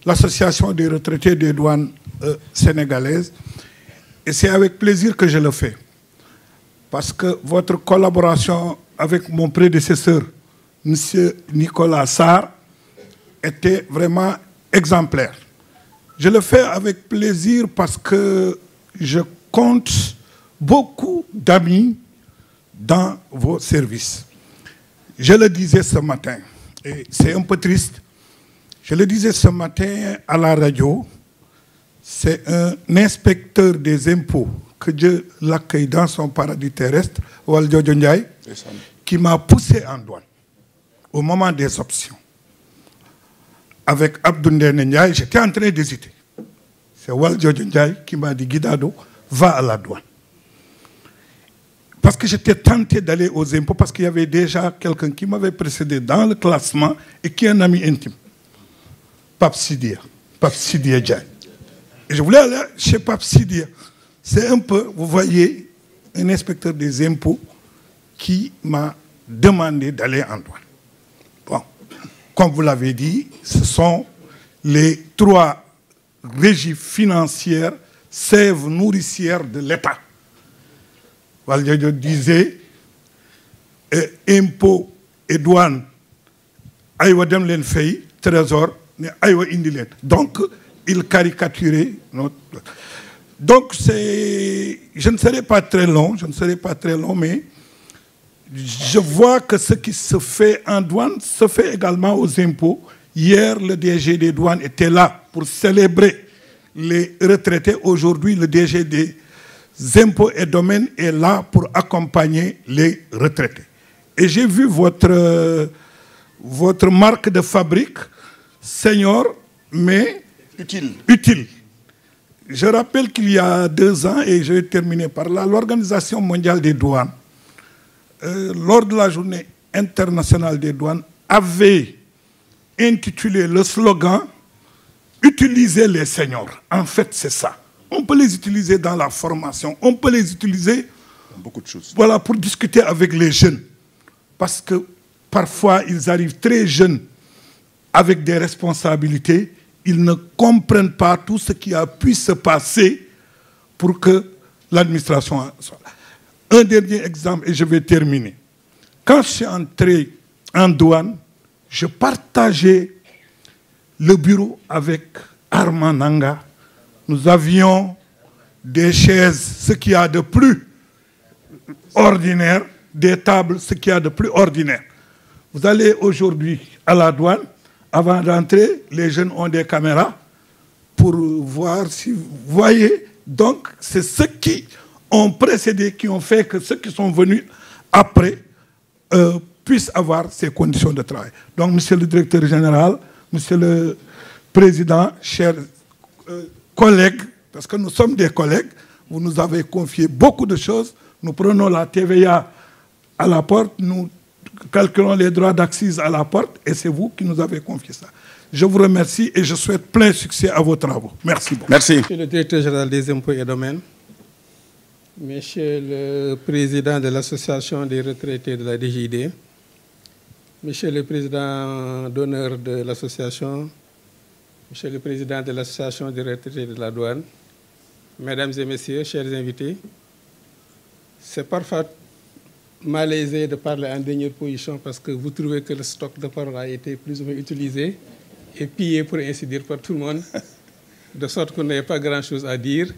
l'Association des retraités des douanes sénégalaises. Et c'est avec plaisir que je le fais. Parce que votre collaboration avec mon prédécesseur, M. Nicolas Sarr, était vraiment exemplaire. Je le fais avec plaisir parce que je compte beaucoup d'amis dans vos services. Je le disais ce matin, et c'est un peu triste, je le disais ce matin à la radio, c'est un inspecteur des impôts, que Dieu l'accueille dans son paradis terrestre, Waljojo Ndiaye, qui m'a poussé en douane au moment des options. Avec Abdoulaye Ndiaye, j'étais en train d'hésiter. C'est Waljojo Ndiaye qui m'a dit, Guidado, va à la douane. Parce que j'étais tenté d'aller aux impôts, parce qu'il y avait déjà quelqu'un qui m'avait précédé dans le classement et qui est un ami intime. Pape Sidia Ndiaye. Et je voulais aller chez Pape Sidia. C'est un peu, vous voyez, un inspecteur des impôts qui m'a demandé d'aller en douane. Bon, comme vous l'avez dit, ce sont les 3 régies financières, sèves nourricières de l'État. Waljojo disait, impôts et douane, aïwa dem len fay, trésor, aïwa indi len. Donc, il caricaturait notre... Donc, je ne serai pas très long, mais je vois que ce qui se fait en douane se fait également aux impôts. Hier, le DG des douanes était là pour célébrer les retraités. Aujourd'hui, le DG des impôts et domaines est là pour accompagner les retraités. Et j'ai vu votre marque de fabrique, senior, mais utile. Je rappelle qu'il y a 2 ans, et je vais terminer par là, l'Organisation mondiale des douanes, lors de la journée internationale des douanes, avait intitulé le slogan « Utiliser les seniors ». En fait, c'est ça. On peut les utiliser dans la formation, on peut les utiliser beaucoup de choses. Voilà, pour discuter avec les jeunes. Parce que parfois, ils arrivent très jeunes avec des responsabilités. Ils ne comprennent pas tout ce qui a pu se passer pour que l'administration soit là. Un dernier exemple, et je vais terminer. Quand je suis entré en douane, je partageais le bureau avec Armand Nanga. Nous avions des chaises, ce qu'il y a de plus ordinaire, des tables, ce qu'il y a de plus ordinaire. Vous allez aujourd'hui à la douane, avant d'entrer, les jeunes ont des caméras pour voir si vous voyez. Donc, c'est ceux qui ont précédé, qui ont fait que ceux qui sont venus après puissent avoir ces conditions de travail. Donc, monsieur le directeur général, monsieur le président, chers collègues, parce que nous sommes des collègues, vous nous avez confié beaucoup de choses. Nous prenons la TVA à la porte, nous calculons les droits d'accise à la porte et c'est vous qui nous avez confié ça. Je vous remercie et je souhaite plein succès à vos travaux. Merci beaucoup. Merci. Monsieur le directeur général des impôts et domaines, Monsieur le président de l'association des retraités de la DGID, Monsieur le président d'honneur de l'association, Monsieur le président de l'association des retraités de la douane, Mesdames et Messieurs, chers invités, c'est parfois malaisé de parler en dernière position parce que vous trouvez que le stock de parole a été plus ou moins utilisé et pillé, pour ainsi dire, par tout le monde, de sorte qu'on n'avait pas grand-chose à dire.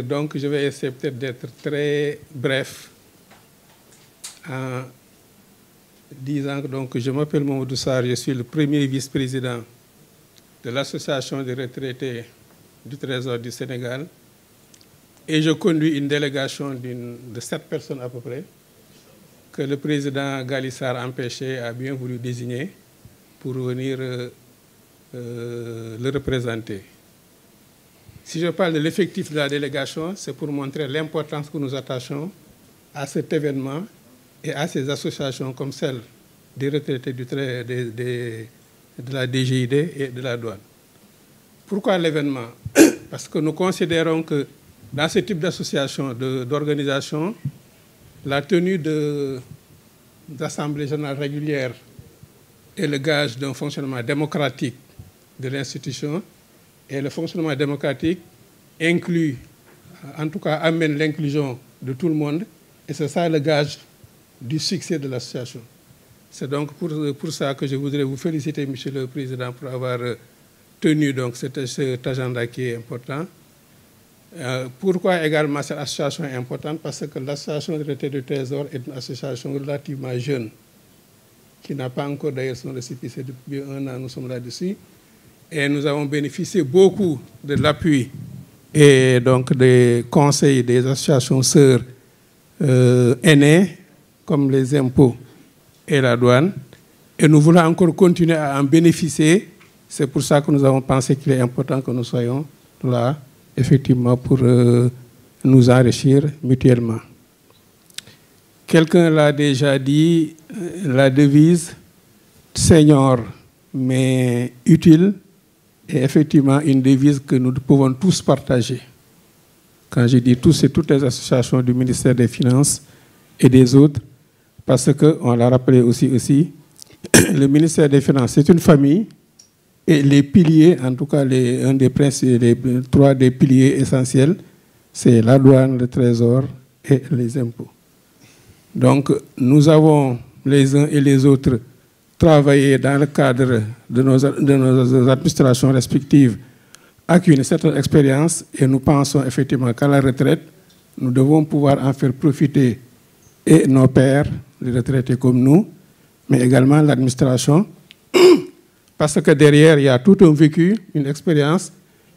Donc, je vais essayer peut-être d'être très bref en disant que je m'appelle Mamadou Sarr, je suis le premier vice-président de l'association des retraités du Trésor du Sénégal et je conduis une délégation de 7 personnes à peu près que le président Galissar empêché a bien voulu désigner pour venir le représenter. Si je parle de l'effectif de la délégation, c'est pour montrer l'importance que nous attachons à cet événement et à ces associations comme celle des retraités de la DGID et de la douane. Pourquoi l'événement? Parce que nous considérons que dans ce type d'association, d'organisation, la tenue d'assemblées générales régulières est le gage d'un fonctionnement démocratique de l'institution. Et le fonctionnement démocratique inclut, en tout cas amène l'inclusion de tout le monde. Et c'est ça le gage du succès de l'association. C'est donc pour ça que je voudrais vous féliciter, Monsieur le Président, pour avoir tenu donc cet agenda qui est important. Pourquoi également cette association est importante? Parce que l'association de retraité du Trésor est une association relativement jeune, qui n'a pas encore d'ailleurs son récépissé depuis 1 an, nous sommes là-dessus. Et nous avons bénéficié beaucoup de l'appui et donc des conseils des associations sœurs aînées, comme les impôts et la douane. Et nous voulons encore continuer à en bénéficier. C'est pour ça que nous avons pensé qu'il est important que nous soyons là, effectivement, pour nous enrichir mutuellement. Quelqu'un l'a déjà dit, la devise « Seigneur, mais utile » est effectivement une devise que nous pouvons tous partager. Quand je dis tous, c'est toutes les associations du ministère des Finances et des autres, parce qu'on l'a rappelé aussi, le ministère des Finances, c'est une famille, et les piliers, en tout cas, un des principes, les 3 des piliers essentiels, c'est la douane, le trésor et les impôts. Donc, nous avons les uns et les autres travaillé dans le cadre de nos administrations respectives, acquis une certaine expérience, et nous pensons effectivement qu'à la retraite, nous devons pouvoir en faire profiter et nos pairs, les retraités comme nous, mais également l'administration, parce que derrière, il y a tout un vécu, une expérience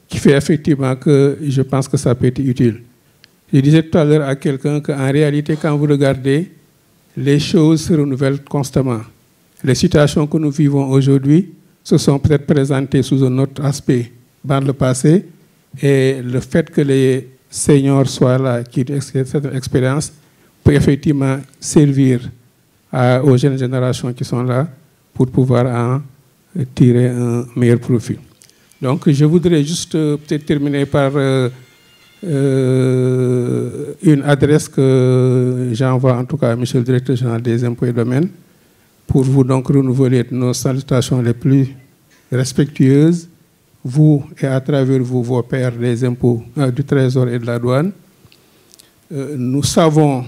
qui fait effectivement que je pense que ça peut être utile. Je disais tout à l'heure à quelqu'un qu'en réalité, quand vous regardez, les choses se renouvellent constamment. Les situations que nous vivons aujourd'hui se sont peut-être présentées sous un autre aspect dans le passé, et le fait que les seniors soient là, qui aient cette expérience, peut effectivement servir aux jeunes générations qui sont là pour pouvoir en tirer un meilleur profit. Donc, je voudrais juste peut-être terminer par une adresse que j'envoie en tout cas à M. le directeur général des impôts et domaines, pour vous donc renouveler nos salutations les plus respectueuses, vous et à travers vous, vos pairs des impôts du Trésor et de la douane. Nous savons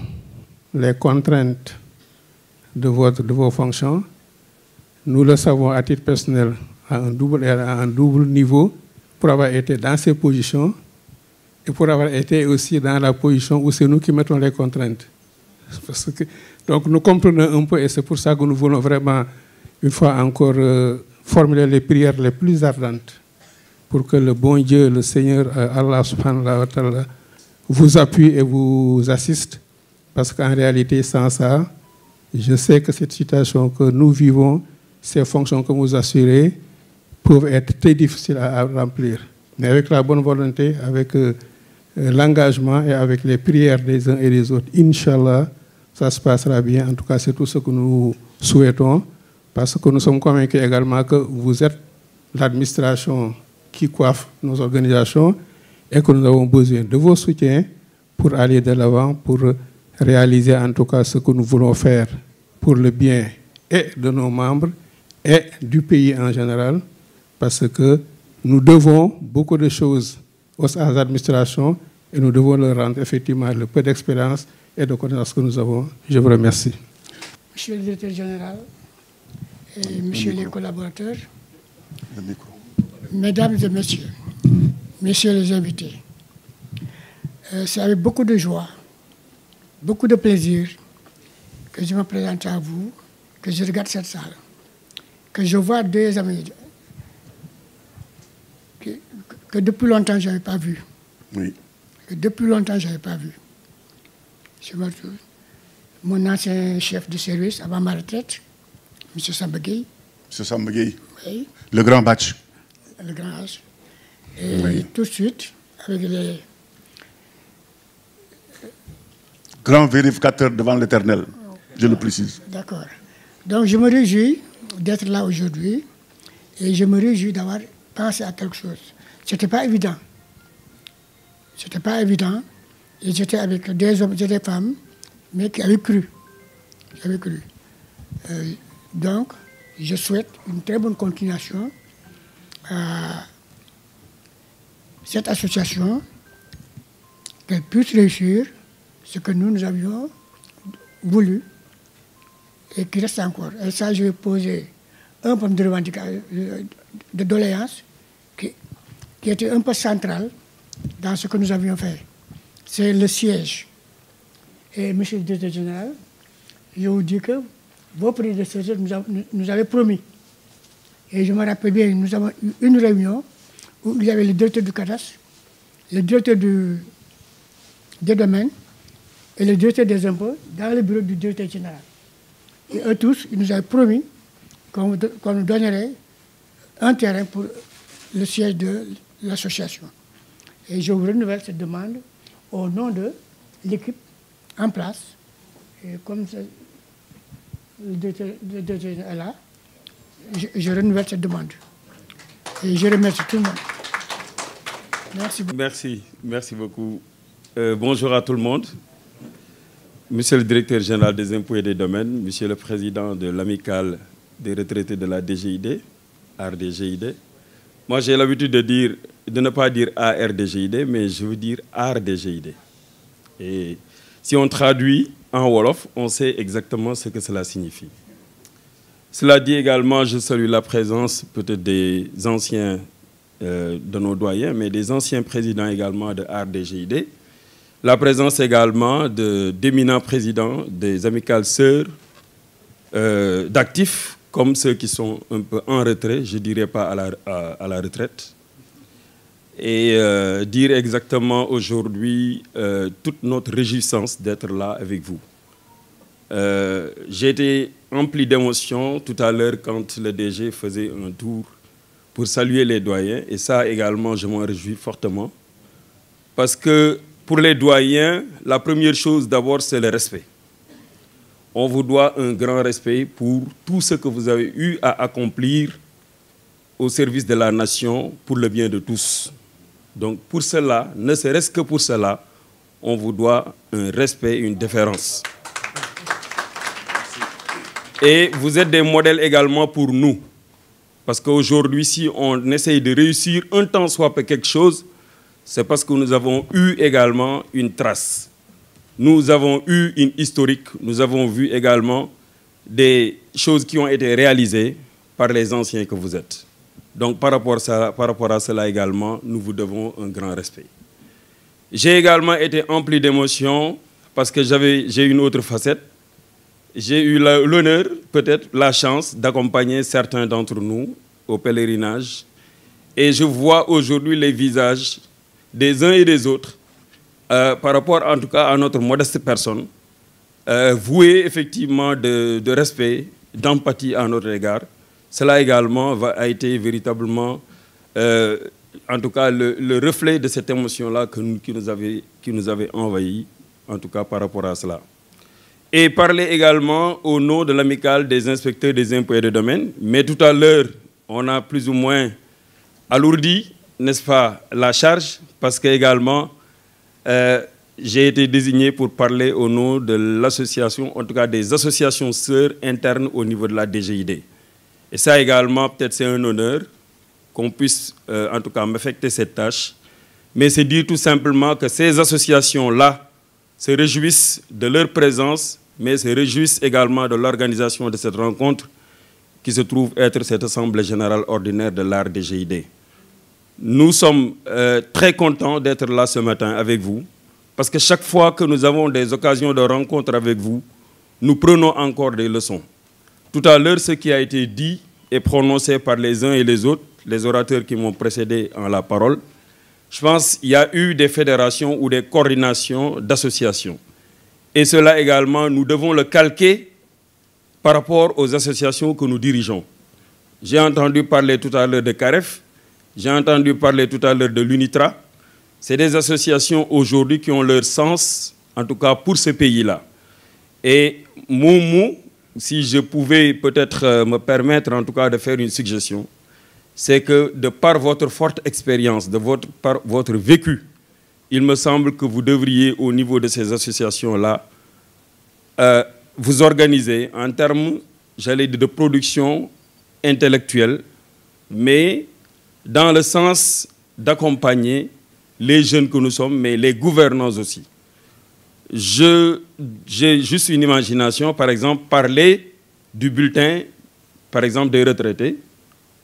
les contraintes de vos fonctions. Nous le savons à titre personnel à un double niveau, pour avoir été dans ces positions et pour avoir été aussi dans la position où c'est nous qui mettons les contraintes. Parce que, donc nous comprenons un peu, et c'est pour ça que nous voulons vraiment, une fois encore, formuler les prières les plus ardentes pour que le bon Dieu, le Seigneur, Allah subhanahu wa ta'ala, vous appuie et vous assiste. Parce qu'en réalité, sans ça, je sais que cette situation que nous vivons, ces fonctions que vous assurez, peuvent être très difficiles à remplir. Mais avec la bonne volonté, avec l'engagement et avec les prières des uns et des autres, Inch'Allah, ça se passera bien. En tout cas, c'est tout ce que nous souhaitons, parce que nous sommes convaincus également que vous êtes l'administration qui coiffe nos organisations et que nous avons besoin de vos soutiens pour aller de l'avant, pour réaliser en tout cas ce que nous voulons faire pour le bien et de nos membres et du pays en général, parce que nous devons beaucoup de choses aux administrations et nous devons leur rendre effectivement le peu d'expérience et de connaissances que nous avons. Je vous remercie. Monsieur le directeur général et messieurs les collaborateurs, mesdames et messieurs, messieurs les invités, c'est avec beaucoup de joie, beaucoup de plaisir que je me présente à vous, que je regarde cette salle, que je vois deux amis que depuis longtemps je n'avais pas vu. Oui. Que depuis longtemps je n'avais pas vu. Je me retrouve. Mon ancien chef de service avant ma retraite, M. Samba Gueye. M. Samba Gueye. Oui. Le grand batch. Le grand âge. Et tout de suite, avec les... Grand vérificateur devant l'Éternel, je le précise. D'accord. Donc je me réjouis d'être là aujourd'hui et je me réjouis d'avoir pensé à quelque chose. Ce n'était pas évident. Ce n'était pas évident. Et j'étais avec des hommes et des femmes, mais qui avaient cru. Qui avaient cru. Donc, je souhaite une très bonne continuation à cette association, qu'elle puisse réussir ce que nous avions voulu et qui reste encore. Et ça, je vais poser un problème de revendication, de doléance qui était un peu central dans ce que nous avions fait. C'est le siège. Et monsieur le directeur général, je vous dis que vos prédécesseurs nous avaient promis. Et je me rappelle bien, nous avons eu une réunion où il y avait le directeur du cadastre, le directeur des domaines et le directeur des impôts dans le bureau du directeur général. Et eux tous, ils nous avaient promis qu'on nous donnerait un terrain pour le siège de l'association. Et je vous renouvelle cette demande au nom de l'équipe en place. Et comme le directeur est là, je renouvelle cette demande. Et je remercie tout le monde. Merci beaucoup. Merci beaucoup. Bonjour à tout le monde. Monsieur le directeur général des impôts et des domaines, monsieur le président de l'amicale des retraités de la DGID, ARDGID. Moi, j'ai l'habitude de ne pas dire ARDGID, mais je veux dire ARDGID. Et si on traduit en Wolof, on sait exactement ce que cela signifie. Cela dit également, je salue la présence peut-être des anciens de nos doyens, mais des anciens présidents également de ARDGID. La présence également d'éminents présidents des amicales sœurs d'actifs, comme ceux qui sont un peu en retrait, je ne dirais pas à la retraite. Et dire exactement aujourd'hui toute notre réjouissance d'être là avec vous. J'ai été empli d'émotion tout à l'heure quand le DG faisait un tour pour saluer les doyens. Et ça également, je m'en réjouis fortement. Parce que pour les doyens, la première chose d'abord, c'est le respect. On vous doit un grand respect pour tout ce que vous avez eu à accomplir au service de la nation pour le bien de tous. Donc pour cela, ne serait-ce que pour cela, on vous doit un respect, une déférence. Et vous êtes des modèles également pour nous. Parce qu'aujourd'hui, si on essaye de réussir un tant soit peu quelque chose, c'est parce que nous avons eu également une trace. Nous avons eu une historique. Nous avons vu également des choses qui ont été réalisées par les anciens que vous êtes. Donc par rapport à cela également, nous vous devons un grand respect. J'ai également été empli d'émotions parce que j'ai une autre facette. J'ai eu l'honneur, peut-être la chance, d'accompagner certains d'entre nous au pèlerinage. Et je vois aujourd'hui les visages des uns et des autres, par rapport en tout cas à notre modeste personne, voués effectivement de respect, d'empathie à notre égard. Cela également a été véritablement, en tout cas, le reflet de cette émotion-là qui nous avait envahi, en tout cas par rapport à cela. et parler également au nom de l'amicale des inspecteurs des impôts et des domaines. Mais tout à l'heure, on a plus ou moins alourdi, n'est-ce pas, la charge, parce que également, j'ai été désigné pour parler au nom de l'association, en tout cas des associations sœurs internes au niveau de la DGID. Et ça également, peut-être c'est un honneur qu'on puisse, en tout cas, m'affecter cette tâche. Mais c'est dire tout simplement que ces associations-là se réjouissent de leur présence, mais se réjouissent également de l'organisation de cette rencontre qui se trouve être cette Assemblée générale ordinaire de l'art DGID. Nous sommes très contents d'être là ce matin avec vous, parce que chaque fois que nous avons des occasions de rencontre avec vous, nous prenons encore des leçons. Tout à l'heure, ce qui a été dit et prononcé par les uns et les autres, les orateurs qui m'ont précédé en la parole, je pense qu'il y a eu des fédérations ou des coordinations d'associations. Et cela également, nous devons le calquer par rapport aux associations que nous dirigeons. J'ai entendu parler tout à l'heure de CAREF, j'ai entendu parler tout à l'heure de l'UNITRA. C'est des associations aujourd'hui qui ont leur sens, en tout cas pour ce pays-là. Et Moumou, si je pouvais peut-être me permettre en tout cas de faire une suggestion, c'est que de par votre forte expérience, par votre vécu, il me semble que vous devriez, au niveau de ces associations-là, vous organiser en termes, j'allais dire, de production intellectuelle, mais dans le sens d'accompagner les jeunes que nous sommes, mais les gouvernants aussi. J'ai juste une imagination, par exemple, parler du bulletin, par exemple, des retraités,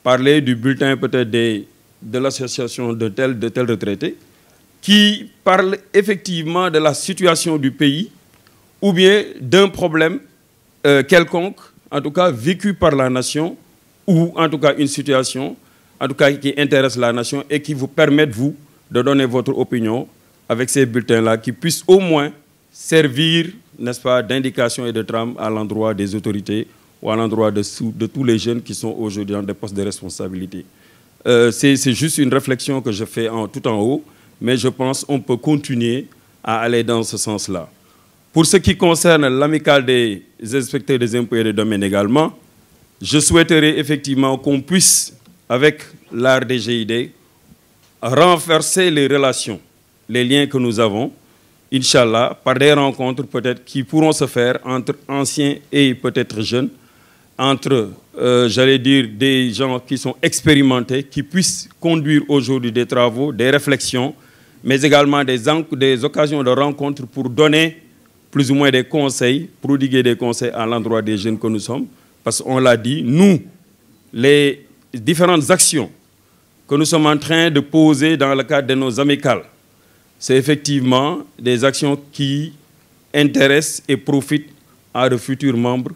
parler du bulletin peut-être de l'association de tel retraité, qui parle effectivement de la situation du pays ou bien d'un problème quelconque, en tout cas vécu par la nation, ou en tout cas une situation, en tout cas qui intéresse la nation et qui vous permette, vous, de donner votre opinion avec ces bulletins-là, qui puissent au moins servir, n'est-ce pas, d'indication et de trame à l'endroit des autorités ou à l'endroit de tous les jeunes qui sont aujourd'hui dans des postes de responsabilité. C'est juste une réflexion que je fais tout en haut, mais je pense qu'on peut continuer à aller dans ce sens-là. Pour ce qui concerne l'amicale des inspecteurs des impôts et des domaines également, je souhaiterais effectivement qu'on puisse, avec l'art DGID, renforcer les relations, les liens que nous avons, Inch'Allah, par des rencontres peut-être qui pourront se faire entre anciens et peut-être jeunes, entre, j'allais dire, des gens qui sont expérimentés, qui puissent conduire aujourd'hui des travaux, des réflexions, mais également des occasions de rencontres pour donner plus ou moins des conseils, prodiguer des conseils à l'endroit des jeunes que nous sommes. Parce qu'on l'a dit, nous, les différentes actions que nous sommes en train de poser dans le cadre de nos amicales, c'est effectivement des actions qui intéressent et profitent à de futurs membres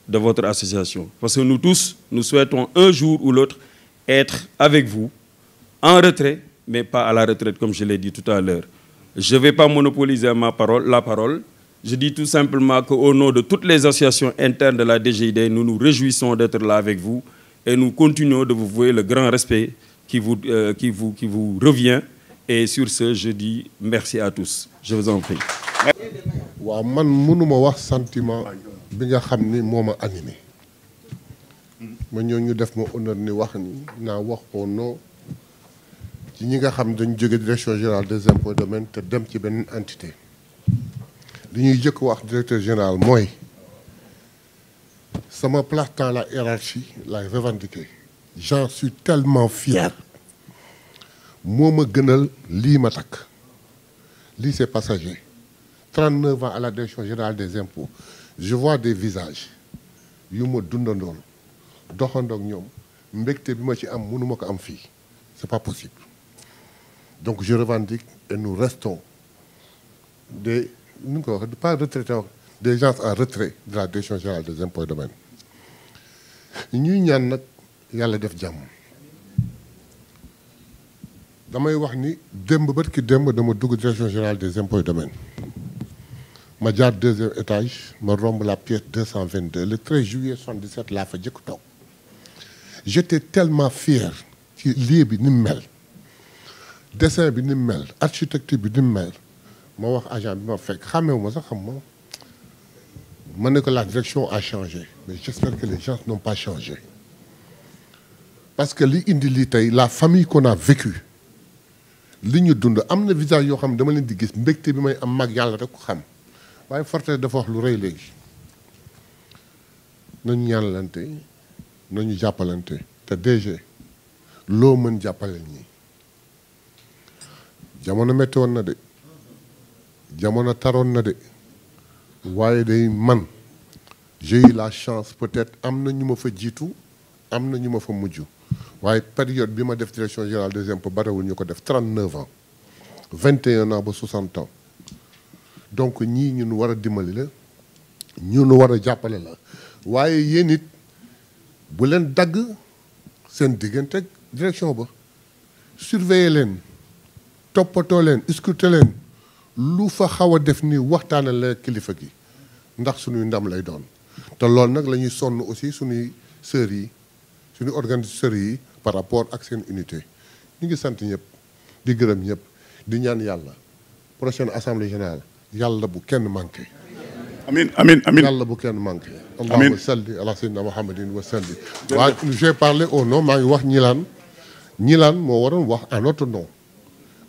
de votre association. Parce que nous tous, nous souhaitons un jour ou l'autre être avec vous, en retrait, mais pas à la retraite, comme je l'ai dit tout à l'heure. Je ne vais pas monopoliser la parole. Je dis tout simplement qu'au nom de toutes les associations internes de la DGID, nous nous réjouissons d'être là avec vous et nous continuons de vous vouer le grand respect qui vous revient. Et sur ce, je dis merci à tous. Je vous en prie. waaw man mënuma wax sentiment bi nga xam ni moo ma animé ma ñëw ñu def ma honneur ni wax ni naa wax au nom ci ñi nga xam dañu jóge direction générale des impôts et domaines te dem ci benn entité li ñuy jëkk wax directeur général mooy sama place dans la hiérarchie la revendiquer. J'en suis tellement fier. moo ma gënal lii ma takk lii c'est passager 39 ans à la direction générale des impôts je vois des visages yu ma dundandool doxandoog ñoom mbégte bi ma ci am mënuma ko am fii c'est pas possible donc je revendique et nous restons des nu ko wax pas retraités des gens en retrait de la direction générale des impôts et domaines ñuy ñaan nag yàlla def jàmm damay wax ni démb barki démb dama dugg direction générale des impôts et domaines ma jaar deuxième étage ma romb la pièce 222 le 13 juillet 77 laa fa jëkk toog j'étais tellement fier ci lieu bi ni mu mel dessin bi ni mu mel architecture bi ni mu mel ma wax agent bi ma fekk xàmmeewu ma sax xam ma que la direction a changé, mais j'espère que les gens n'ont pas changé. Parce que la famille qu'on a vécue, li ñu dund am na visage yoo xam dama leen di gis mbégte bi may am mag yàlla rek ko xam waaye Forte dafa wax lu rëy léegi nañu ñaanalante nañu jàppalante te DG loo mën jàppale ñi jamono metti woon na de jamono taroon na de waaye day man j'ai eu la chance peut-être am na ñu ma fa jiitu am na ñu ma fa mujj waaye période bi ma def direction générale des impôts barewul ñu ko def 39 ans 21 ans ba 60 ans donc ñii ñun war a dimbali la ñun war a jàppale la waaye yéen it bu leen dagg seen diggante ak direction ba surveiller leen toppatoo leen scruter leen lu fa xaw a def ni waxtaanal la kilifa gi ndax suñuy ndam lay doon te loolu nag la ñuy sonn aussi suñuy sœurs yi suñu organisateurs yi par rapport ak seen unité ñu ngi sant ñëpp di gërëm ñëpp di ñaan yàlla prochaine assemblée générale yàlla bu kenn manqué. amiin amiin amiin yàlla bu kenn manqué. allahumma salli ala sayyidina muhammadin wa salli. waaye j'ai parlé au nom maa ngi wax ñilaan moo waroon wax en notre nom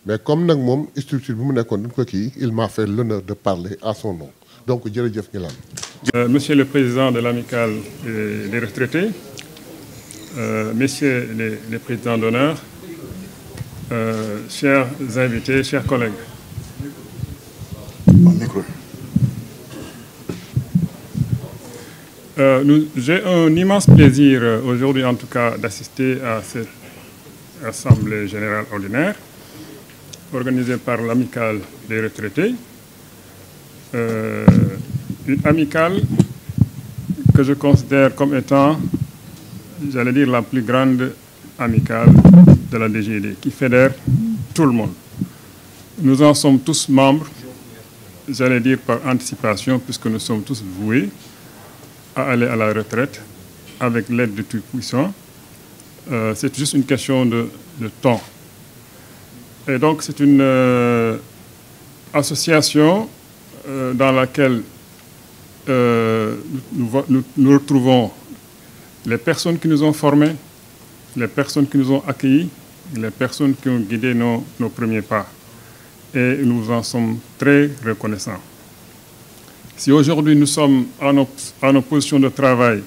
mais comme nag moom structure bi mu nekkoon dañ ko kii il m'a fait l'honneur de parler à son nom donc jërëjëf ñilaan. Monsieur le président de l'amicale des retraités. Messieurs les présidents d'honneur, chers invités, chers collègues. J'ai un immense plaisir aujourd'hui en tout cas d'assister à cette assemblée générale ordinaire organisée par l'amicale des retraités. Une amicale que je considère comme étant, j'allais dire, la plus grande amicale de la DGID, qui fédère tout le monde. Nous en sommes tous membres, j'allais dire par anticipation, puisque nous sommes tous voués à aller à la retraite avec l'aide de Tout-Puissant. C'est juste une question de temps. Et donc c'est une association dans laquelle nous retrouvons les personnes qui nous ont formés, les personnes qui nous ont accueillis, les personnes qui ont guidé nos premiers pas. Et nous en sommes très reconnaissants. Si aujourd'hui nous sommes en nos positions de travail,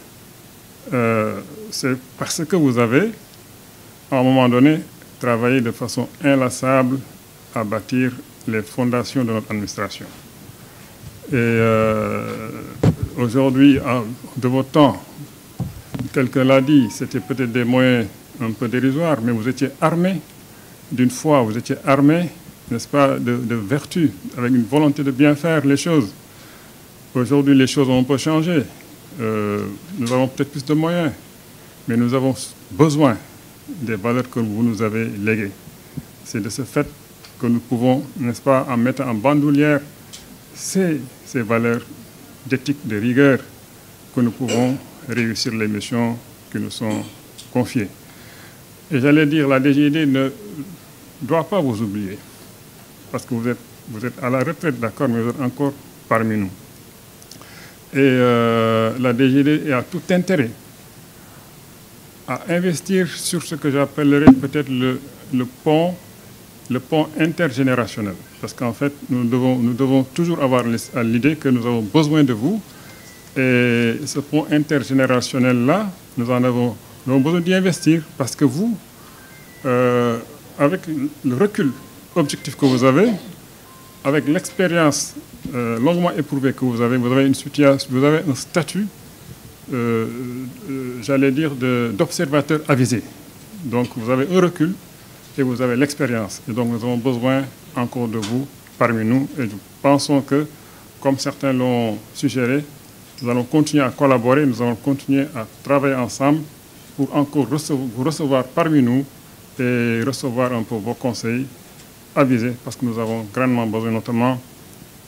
c'est parce que vous avez, à un moment donné, travaillé de façon inlassable à bâtir les fondations de notre administration. Et aujourd'hui, de votre temps, quelqu'un l'a dit, c'était peut-être des moyens un peu dérisoires, mais vous étiez armés d'une foi, vous étiez armés, n'est-ce pas, de vertu, avec une volonté de bien faire les choses. Aujourd'hui, les choses ont un peu changé. Nous avons peut-être plus de moyens, mais nous avons besoin des valeurs que vous nous avez léguées. C'est de ce fait que nous pouvons, n'est-ce pas, en mettant en bandoulière ces valeurs d'éthique, de rigueur, que nous pouvons réussir les missions qui nous sont confiées. Et j'allais dire, la DGID ne doit pas vous oublier, parce que vous êtes à la retraite, d'accord, mais vous êtes encore parmi nous. Et la DGID a tout intérêt à investir sur ce que j'appellerais peut-être le pont intergénérationnel. Parce qu'en fait, nous devons toujours avoir à l'idée que nous avons besoin de vous. Et ce pont intergénérationnel-là, nous avons besoin d'y investir parce que vous, avec le recul objectif que vous avez, avec l'expérience longuement éprouvée que vous avez une situation, vous avez un statut, j'allais dire, d'observateur avisé. Donc vous avez un recul et vous avez l'expérience. Et donc nous avons besoin encore de vous parmi nous. Et nous pensons que, comme certains l'ont suggéré, nous allons continuer à collaborer, nous allons continuer à travailler ensemble pour encore vous recevoir parmi nous et recevoir un peu vos conseils avisés, parce que nous avons grandement besoin, notamment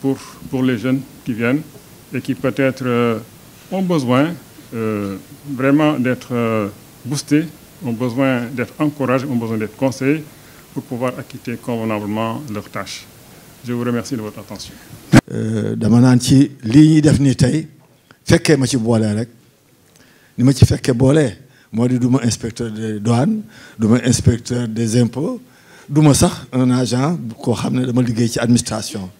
pour les jeunes qui viennent et qui peut-être ont besoin vraiment d'être boostés, ont besoin d'être encouragés, ont besoin d'être conseillés pour pouvoir acquitter convenablement leurs tâches. Je vous remercie de votre attention. dama naan ci lii ñuy def ni tey fekkee ma ci boolee rek ni ma ci fekkee boolee moo di du ma inspecteur des douanes du ma inspecteur des impôts du ma sax un agent koo xam ne dama liggéey ci administration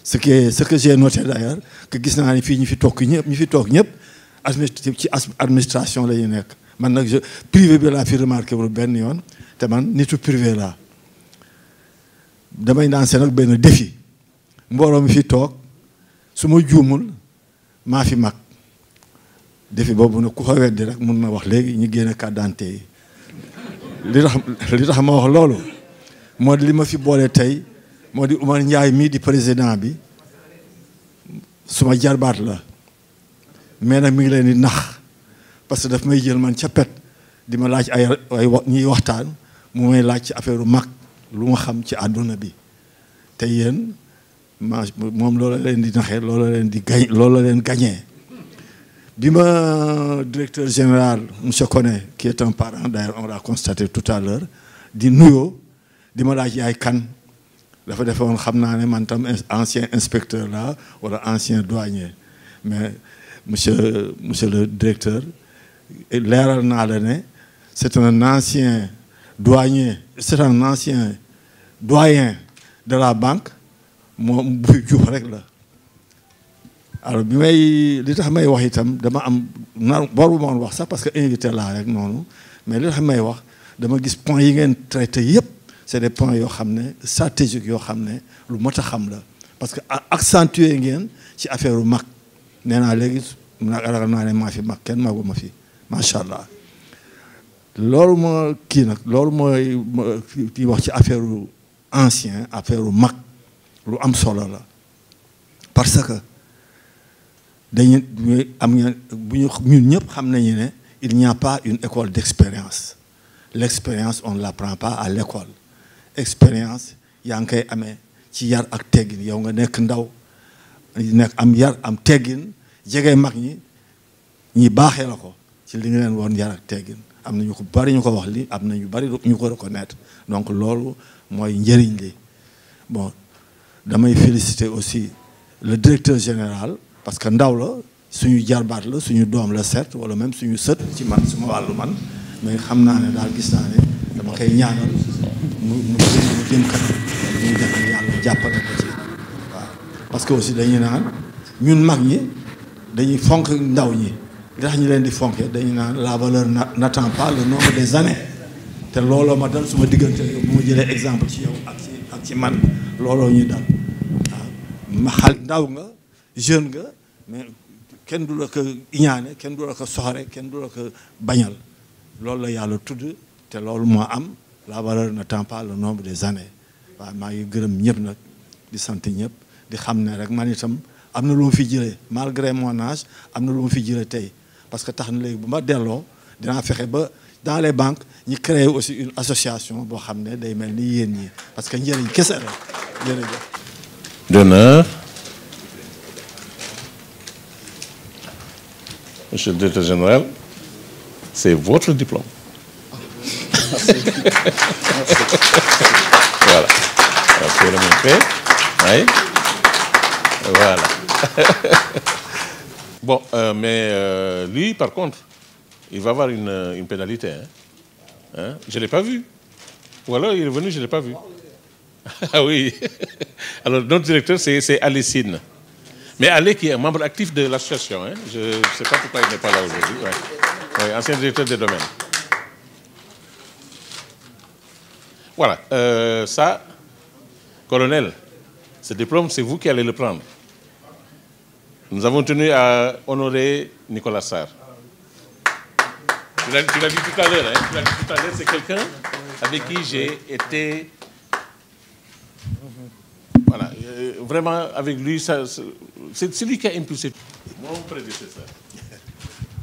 ce que j'ai noté d'ailleurs que gis naa ni fii ñi fi toog ñëpp ci administration la ñu nekk man nag privé bi laa fi remarqué wul benn yoon te man nitu privé laa damay lancé nag benn défi mbooloo mi fi toog su ma juumul maa fi mag défi boobu nag ku ko weddi rek mun na wax léegi ñu génne carte d'identité yi li tax ma wax loolu moo di li ma fi boole tey moo di Oumar Ndiaye mii di président bi suma jarbaat la mais nag mi ngi leen di nax parce que daf may jël man ca pet di ma laaj ay ñuy waxtaan mu may laaj ci affaire mag lu ma xam ci àdduna bi te yéen moom loola leen di naxee loola leen gañee bi ma directeur général monsieur Koné qui est un parent d'ailleurs on l'a constaté tout à l'heure di nuyoo di ma laaj yaay kan dafa defoon xam naa ne man tam ancien inspecteur là wala ancien douanier mais monsieur le directeur leeral naa la ne c'est un ancien douanier c'est un ancien doyen de la banque moom buy juux rek la alors bi may li tax may wax itam dama am boru ma woon wax sax parce que invité laa rek noonu mais li tax may wax dama gis points yi ngeen traité yépp c'est des points yoo xam ne stratégiques yoo xam ne lu mot a xam la parce que accentuer ngeen ci affaire u mag nee naa léegi ragal naa ne maa fi mag kenn magu ma fi macha allah loolu moo kii nag loolu mooy kii wax ci affaire u ancien affaire u mag lu am solo la parce que dañu am ngeen bu ñu ñun ñëpp xam nañu ne il n'y a pas une école d'expérience l'expérience on ne l'apprend pas à l'école expérience yaa ngi koy amee ci yar ak teggin yow nga nekk ndaw nekk am yar am teggin jege mag ñi baaxee la ko ci li nga leen woon yar ak teggin am na ñu ko bari ñu ko wax li am na ñu bari ñu ko reconnaître donc loolu mooy njëriñ li bon damay féliciter aussi le directeur général parce que ndaw la suñu jarbaat la suñu doom la certes wala même suñu sët ci man suma wàllu man mais xam naa ne daal gis naa ne dama koy ñaanal mu jëm kanam muy def yàlla jàppale ko ci waaw parce que aussi dañuy naan ñun mag ñi dañuy fonk ndaw ñi li tax ñu leen di fonke dañuy naan la valeur n'attend pas le nombre des années te looloo ma dal suma diggante bu ma jëlee exemple ci yow ak ci man looloo ñuy dal waaw ma xal ndaw nga jeune nga mais kenn du la ko iñaane kenn du la ko soxore kenn du la ko bañal loolu la yàlla tudd te loolu moo am la valeur n'attend pas le nombre des années waaw maa ngi gërëm ñëpp nag di sant ñëpp di xam ne rek man itam am na lu ma fi jëlee malgré mon âge am na lu ma fi jëlee tey parce que tax na léegi bu ma delloo dinaa fexe ba dans les banques ñi créer aussi une association boo xam ne day mel ni yéen ñi parce que njëriñ kese la jërëjëf. D'honneur. Monsieur le directeur général, c'est votre diplôme. Merci. Voilà. C'est le même fait. Oui. Voilà. Bon, mais lui, par contre, il va avoir une pénalité. Hein? Je ne l'ai pas vu. Ou alors, il est venu, je ne l'ai pas vu. Ah oui. Alors, notre directeur, c'est Alicine. Mais Ale qui est un membre actif de l'association. Hein? Je ne sais pas pourquoi il n'est pas là aujourd'hui. Ouais. Ouais, ancien directeur des domaines. Voilà. Ça, colonel, ce diplôme, c'est vous qui allez le prendre. Nous avons tenu à honorer Nicolas Sarr. Tu l'as dit tout à l'heure. Hein? Tu l'as dit tout à l'heure, c'est quelqu'un avec qui j'ai été... Voilà, vraiment avec lui, c'est lui qui a impulsé mon prédécesseur.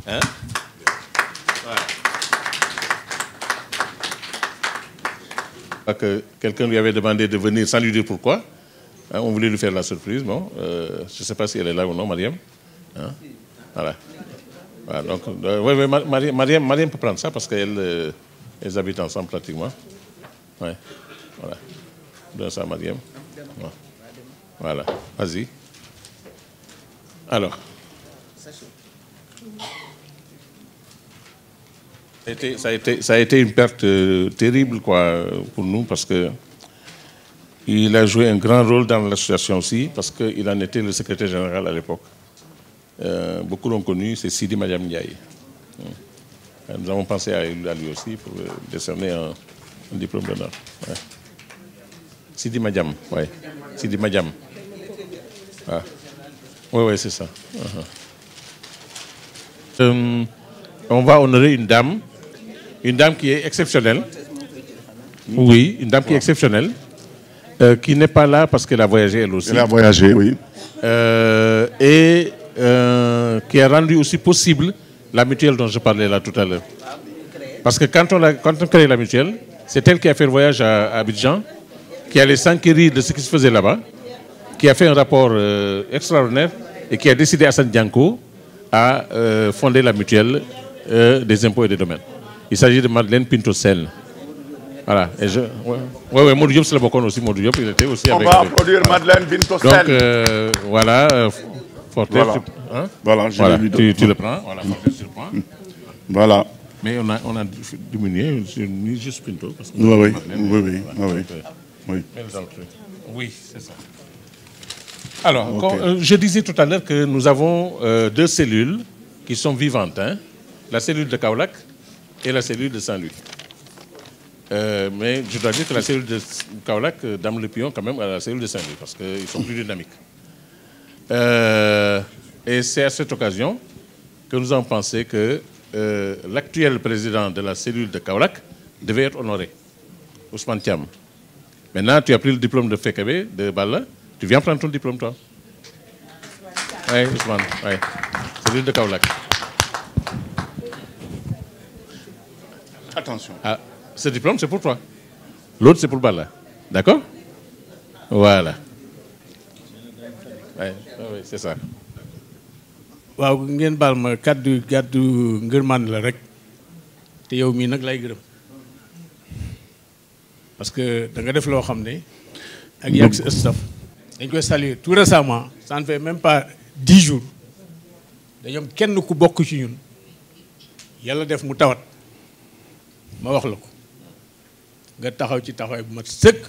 Hein? Voilà. Que quelqu'un lui avait demandé de venir sans lui dire pourquoi. Hein, on voulait lui faire la surprise. Bon, je ne sais pas si elle est là ou non, Mariam. Hein? Voilà. Voilà. Donc, Mariam peut prendre ça parce qu'elles habitent ensemble pratiquement. Ouais. Voilà. Donne ça à Mariam. Voilà, vas-y. Alors. Ça a été une perte terrible quoi, pour nous parce que il a joué un grand rôle dans l'association aussi parce qu'il en était le secrétaire général à l'époque. Beaucoup l'ont connu, c'est Sidi Madiam Ndiaye. Nous avons pensé à lui aussi pour décerner un diplôme d'honneur. Ouais. Sidi Madiam, oui. Sidi Madiam. Ah. Oui, c'est ça. On va honorer une dame qui est exceptionnelle. Oui, une dame qui est exceptionnelle, qui n'est pas là parce qu'elle a voyagé elle aussi. Elle a voyagé, oui. Et qui a rendu aussi possible la mutuelle dont je parlais là tout à l'heure. Parce que quand on crée la mutuelle, c'est elle qui a fait le voyage à Abidjan, qui allait s'enquérir de ce qui se faisait là-bas, qui a fait un rapport extraordinaire et qui a décidé à San Dianco à fonder la mutuelle des impôts et des domaines. Il s'agit de Madeleine Pinto Sène. Voilà. Oui, Modou Diop, c'est le bocon aussi. Modou Diop, il était aussi avec. On va applaudir Madeleine Pinto Sène. Donc, voilà. Fortes, voilà, tu le prends. Voilà, Fortes, tu le prends. Voilà. Mais on a diminué, j'ai mis juste Pinto. Parce que oui, c'est ça. Alors, je disais tout à l'heure que nous avons deux cellules qui sont vivantes. Hein? La cellule de Kaolack et la cellule de Saint-Louis. Mais je dois dire que la cellule de Kaolack, Dame Le Pion, quand même, à la cellule de Saint-Louis, parce qu'ils sont plus dynamiques. Et c'est à cette occasion que nous avons pensé que l'actuel président de la cellule de Kaolack devait être honoré, Ousmane Thiam. Maintenant, tu as pris le diplôme de Fekebe, de Balla, tu viens prendre ton diplôme, toi. Oui, Ousmane, oui. Cellule de Kaolack. Attention. Ah, ce diplôme, c'est pour toi. L'autre, c'est pour Balla. D'accord? Voilà. Oui, c'est ça. waaw ngeen baal ma kàddu ngërmaan la rek te yow mii nag lay gërëm parce que da nga def loo xam ne ak yàgg si staff dañ koy saluer tout récemment ça ne fait même pas 10 jours dañoo kenn ku bokk ci ñun yàlla def mu tawat ma wax la ko nga taxaw ci taxawaay bu mat sëkk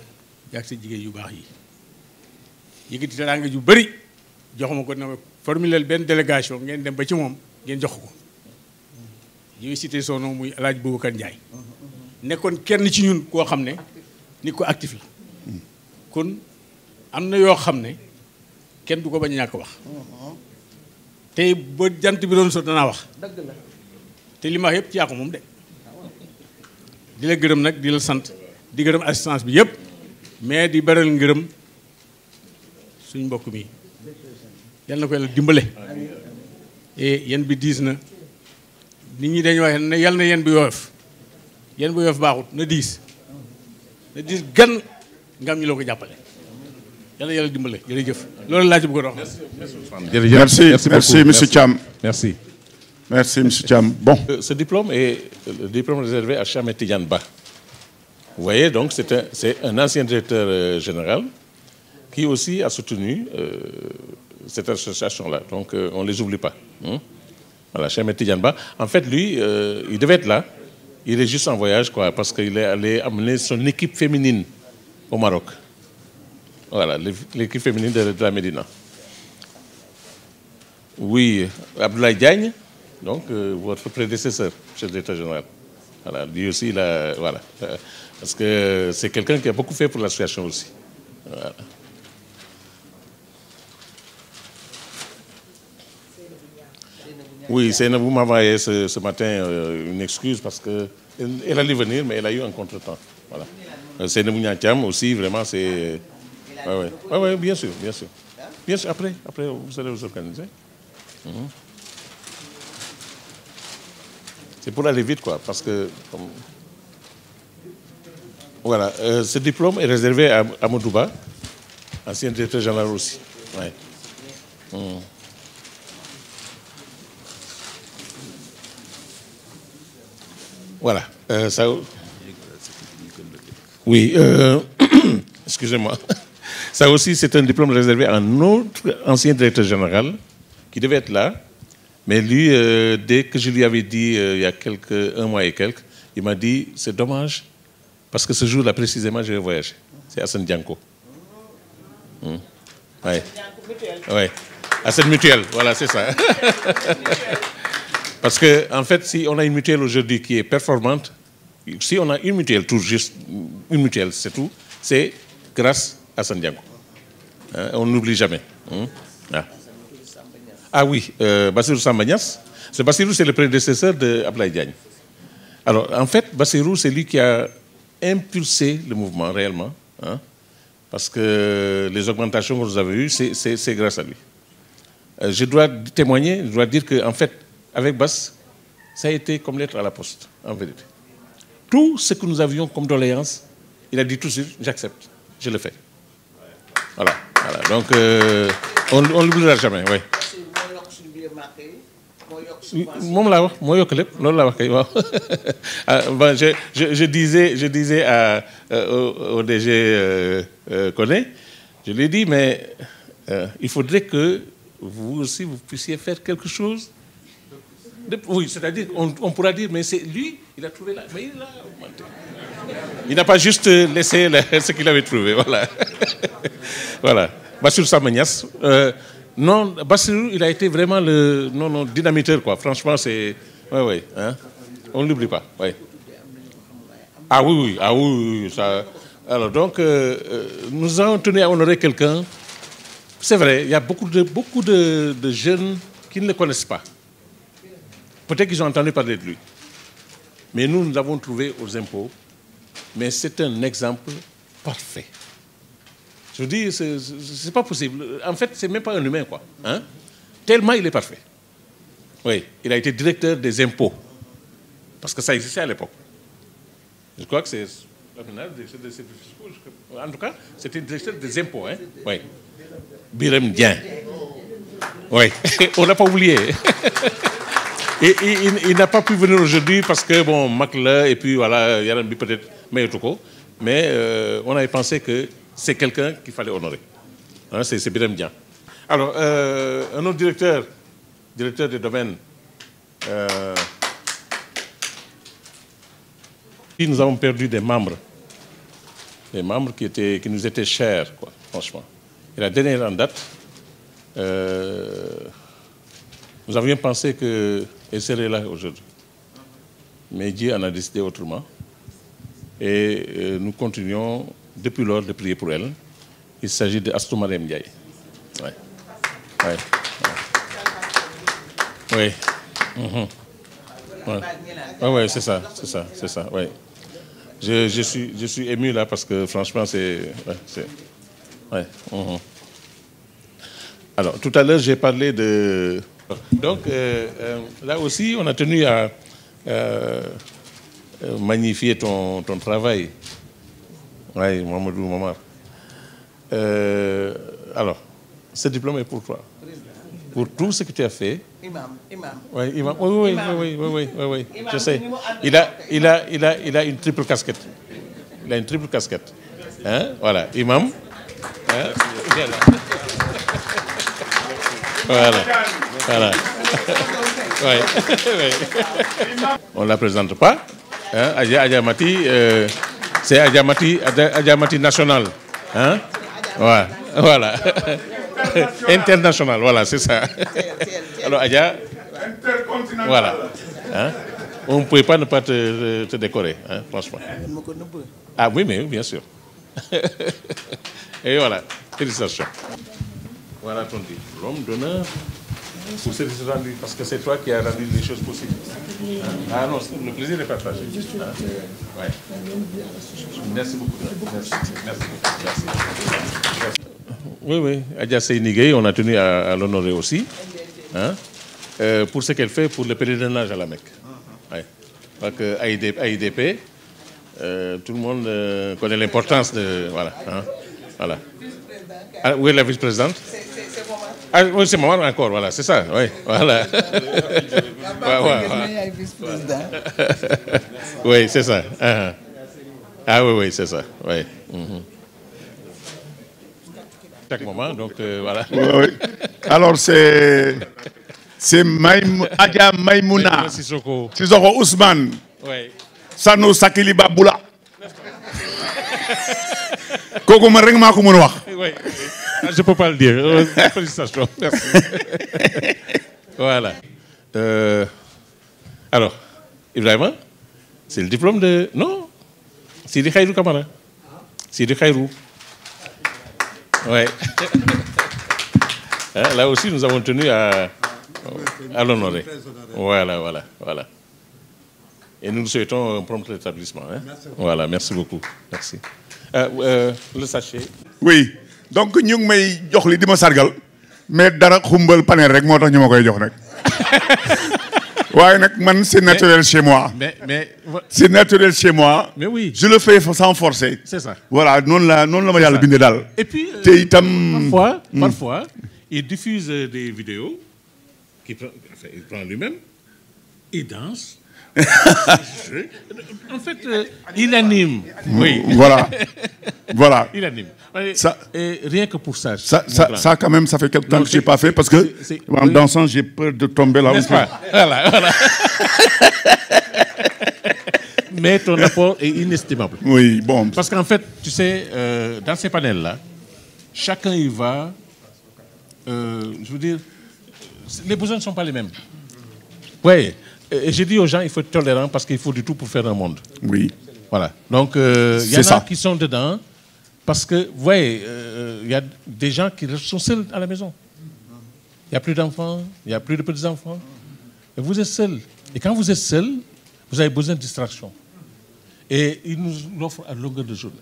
yàgg sa jigéen yu baax yi yëkkati teraanga ju bëri jox ma ko ne formuleel benn délégation ngeen dem ba ci moom ngeen jox ko ñuy cité son nom muy El Hadj Boubacar Ndiaye nekkoon kenn ci ñun koo xam ne nit ko actif la kon am na yoo xam ne kenn du ko bañ ñàkk wax tey ba jant bi doon so danaa wax te li ma wax yëpp ci yàqu moom de di la gërëm nag di la sant di gërëm assistance bi yëpp mais di beral ngërëm suñ mbokk mi yàlla na ko yàlla dimbale et yéen bi diis na nit ñi dañuy wax ne yàlla na yéen bi woyof baaxut na diis gan nga am ñu loo ko jàppale yàlla yàlla dimbale jërëjëf loolu laa ci bëgg a wax. Merci monsieur Thiam. Merci. Merci monsieur Thiam. Bon. Ce diplôme est le diplôme réservé à Cheikh Tidiane Ba. Vous voyez, donc c'est un ancien directeur général qui aussi a soutenu cette association-là. Donc, on ne les oublie pas. Voilà, Cheikh Tidiane Ba. En fait, lui, il devait être là. Il est juste en voyage, quoi, parce qu'il est allé amener son équipe féminine au Maroc. Voilà, l'équipe féminine de la Médina. Oui, Abdoulaye Diagne, donc votre prédécesseur, chef d'État général. Voilà, lui aussi, il a, voilà. Parce que c'est quelqu'un qui a beaucoup fait pour l'association aussi. Voilà. Oui, vous m'avez envoyé ce matin une excuse parce qu'elle allait venir, mais elle a eu un contretemps. Voilà. Seynabou Niantiam aussi, vraiment, c'est... Oui, bien sûr, bien sûr. Bien sûr, après vous allez vous organiser. C'est pour aller vite, quoi, parce que... Voilà, ce diplôme est réservé à Amadouba, ancien directeur général aussi. Ouais. Voilà, ça... Oui, excusez-moi. Ça aussi, c'est un diplôme réservé à un autre ancien directeur général qui devait être là, Mais lui, dès que je lui avais dit, il y a un mois et quelques, il m'a dit, c'est dommage, parce que ce jour-là, précisément, je vais voyager. C'est Assane Dianko. Oui. Ouais. Assane Mutuelle, voilà, c'est ça. Parce que, en fait, si on a une mutuelle aujourd'hui qui est performante, si on a une mutuelle, tout juste une mutuelle, c'est tout, c'est grâce à Assane Dianko. Hein, on n'oublie jamais. Ah oui, Bassirou Samba Niasse. Bassirou, c'est le prédécesseur de Ablaye Diagne. Alors, en fait, Bassirou, c'est lui qui a impulsé le mouvement réellement. Hein, parce que les augmentations que vous avez eues, c'est grâce à lui. Je dois témoigner, je dois dire qu'en fait, avec Bass, ça a été comme lettre à la poste, en vérité. Tout ce que nous avions comme doléance, il a dit tout de suite, j'accepte, je le fais. Voilà. Donc, on ne l'oubliera jamais, oui. Je disais au DG Koné, je lui ai dit, mais il faudrait que vous aussi, vous puissiez faire quelque chose. Oui, c'est-à-dire, on pourra dire, mais c'est lui, il a trouvé là, mais il a augmenté. Il n'a pas juste laissé ce qu'il avait trouvé, voilà. Voilà. Bassirou Samba Niasse. Non, Bassirou, il a été vraiment le dynamiteur, quoi. Franchement, c'est... Oui, hein? On ne l'oublie pas, oui. Ah oui, ça... Alors, donc, nous avons tenu à honorer quelqu'un. C'est vrai, il y a beaucoup de jeunes qui ne le connaissent pas. Peut-être qu'ils ont entendu parler de lui. Mais nous l'avons trouvé aux impôts. Mais c'est un exemple parfait. Je vous dis, c'est pas possible. En fait, c'est même pas un humain, quoi. Hein? Tellement il est parfait. Oui, il a été directeur des impôts. Parce que ça existait à l'époque. Je crois que c'est... En tout cas, c'était directeur des impôts. Hein? Oui. Birem Dien. Oui, on n'a pas oublié. Et il n'a pas pu venir aujourd'hui parce que, bon, Macla, et puis voilà, Yarambi peut-être, mais on avait pensé que c'est quelqu'un qu'il fallait honorer. Hein, c'est Birem Dien. Alors, un autre directeur des domaines, nous avons perdu des membres qui nous étaient chers, quoi, franchement. Et la dernière en date, nous avions pensé qu'elle serait là aujourd'hui. Mais Dieu en a décidé autrement. Et nous continuons depuis lors de prier pour elle. Il s'agit de Astou Marème Ndiaye. Oui. Oui, c'est ça. Oui. Je suis ému là parce que franchement, c'est... Alors, tout à l'heure, j'ai parlé de... Donc, là aussi, on a tenu à magnifier ton travail. Oui, Mamadou Mamar. Alors, ce diplôme est pour toi. Pour tout ce que tu as fait. Imam. Oui, imam. Oui. Je sais. Il a une triple casquette. Il a une triple casquette. Hein? Voilà, imam. Hein? Voilà. On ne la présente pas. Hein? Adjamati, c'est Adjamati national. Hein? Voilà. International, voilà, c'est ça. Alors, Adja, voilà. Hein? On ne pouvait pas ne pas te décorer, hein, franchement. Ah oui, mais bien sûr. Et voilà, félicitations. Voilà ton diplôme d'honneur pour service rendu, parce que c'est toi qui as rendu les choses possibles. Ah non, le plaisir est partagé. Ouais. Merci beaucoup. Merci. Oui. Adja Seynigay, on a tenu à l'honorer aussi, hein, pour ce qu'elle fait pour le pèlerinage à la Mecque. Ouais. Donc, AIDP, tout le monde connaît l'importance de... Voilà. Hein, voilà. Ah, où est la vice-présidente? Ah, oui, c'est maman encore, voilà, c'est ça, oui, voilà. Oui, c'est ça. Ah oui, c'est ça, oui. Chaque moment, donc voilà. Oui. Alors, c'est C'est Adja Maïmouna. Sissoko Ousmane. Oui. Sano Sakili Baboula. Koko ma rek maa ko mën a wax. Oui. Je ne peux pas le dire. Félicitations. Merci. Voilà. Alors, Ibrahima, c'est le diplôme de... Non, Sidi Khairou Kamara. Sidi Khairou. Ouais. Là aussi, nous avons tenu à l'honorer. Voilà. Et nous souhaitons un prompt rétablissement. Hein? Voilà, merci beaucoup. Merci. Le sachet. Oui, donc ñu ngi may jox li di ma sargal mais dara xumbal panel rek moo tax ñu ma koy jox nag. waaye nag man c'est naturel chez moi. C'est naturel chez moi. Mais oui. Je le fais sans forcer. C'est ça. Voilà, noonu la ma yàlla bindee daal. Et puis, te itam parfois, il diffuse des vidéos il prend lui-même, il danse. En fait, il anime. Oui. Voilà. Il anime. Ça, et rien que pour ça. Ça quand même, ça fait quelque temps que je n'ai pas fait parce que en dansant, j'ai peur de tomber là. N'est-ce pas? Voilà. Mais ton apport est inestimable. Oui, bon. Parce qu'en fait, tu sais, dans ces panels-là, chacun y va. Je veux dire, les besoins ne sont pas les mêmes. Oui. Et j'ai dit aux gens, il faut être tolérant parce qu'il faut du tout pour faire un monde. Oui. Voilà. Donc, il y en a qui sont dedans parce que, vous voyez, il y a des gens qui sont seuls à la maison. Il n'y a plus d'enfants, il n'y a plus de petits-enfants. Et vous êtes seuls. Et quand vous êtes seuls, vous avez besoin de distraction. Et il nous l'offre à longueur de journée.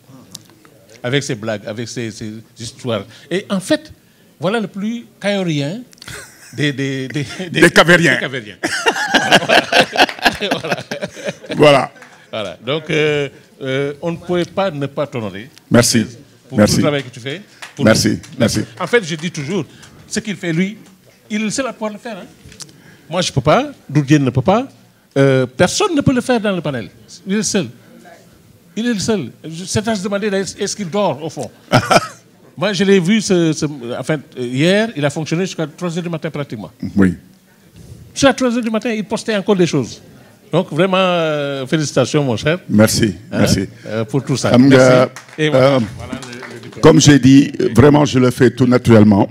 Avec ses blagues, avec ses histoires. Et en fait, voilà le plus cayorien des Cavériens. Voilà. Donc, on ne pouvait pas ne pas t'honorer. Merci. Pour tout le travail que tu fais. Merci. En fait, je dis toujours, ce qu'il fait lui, il est le seul à pouvoir le faire. Hein. Moi, je ne peux pas, Doudien ne peut pas. Personne ne peut le faire dans le panel. Il est le seul. C'est à se demander, est-ce qu'il dort au fond? Moi, je l'ai vu hier, il a fonctionné jusqu'à 3h du matin pratiquement. Oui. Jusqu'à 3h du matin, il postait encore des choses. Donc, vraiment, félicitations, mon cher. Merci. Pour tout ça. Merci. Et voilà, comme j'ai dit, vraiment, je le fais tout naturellement.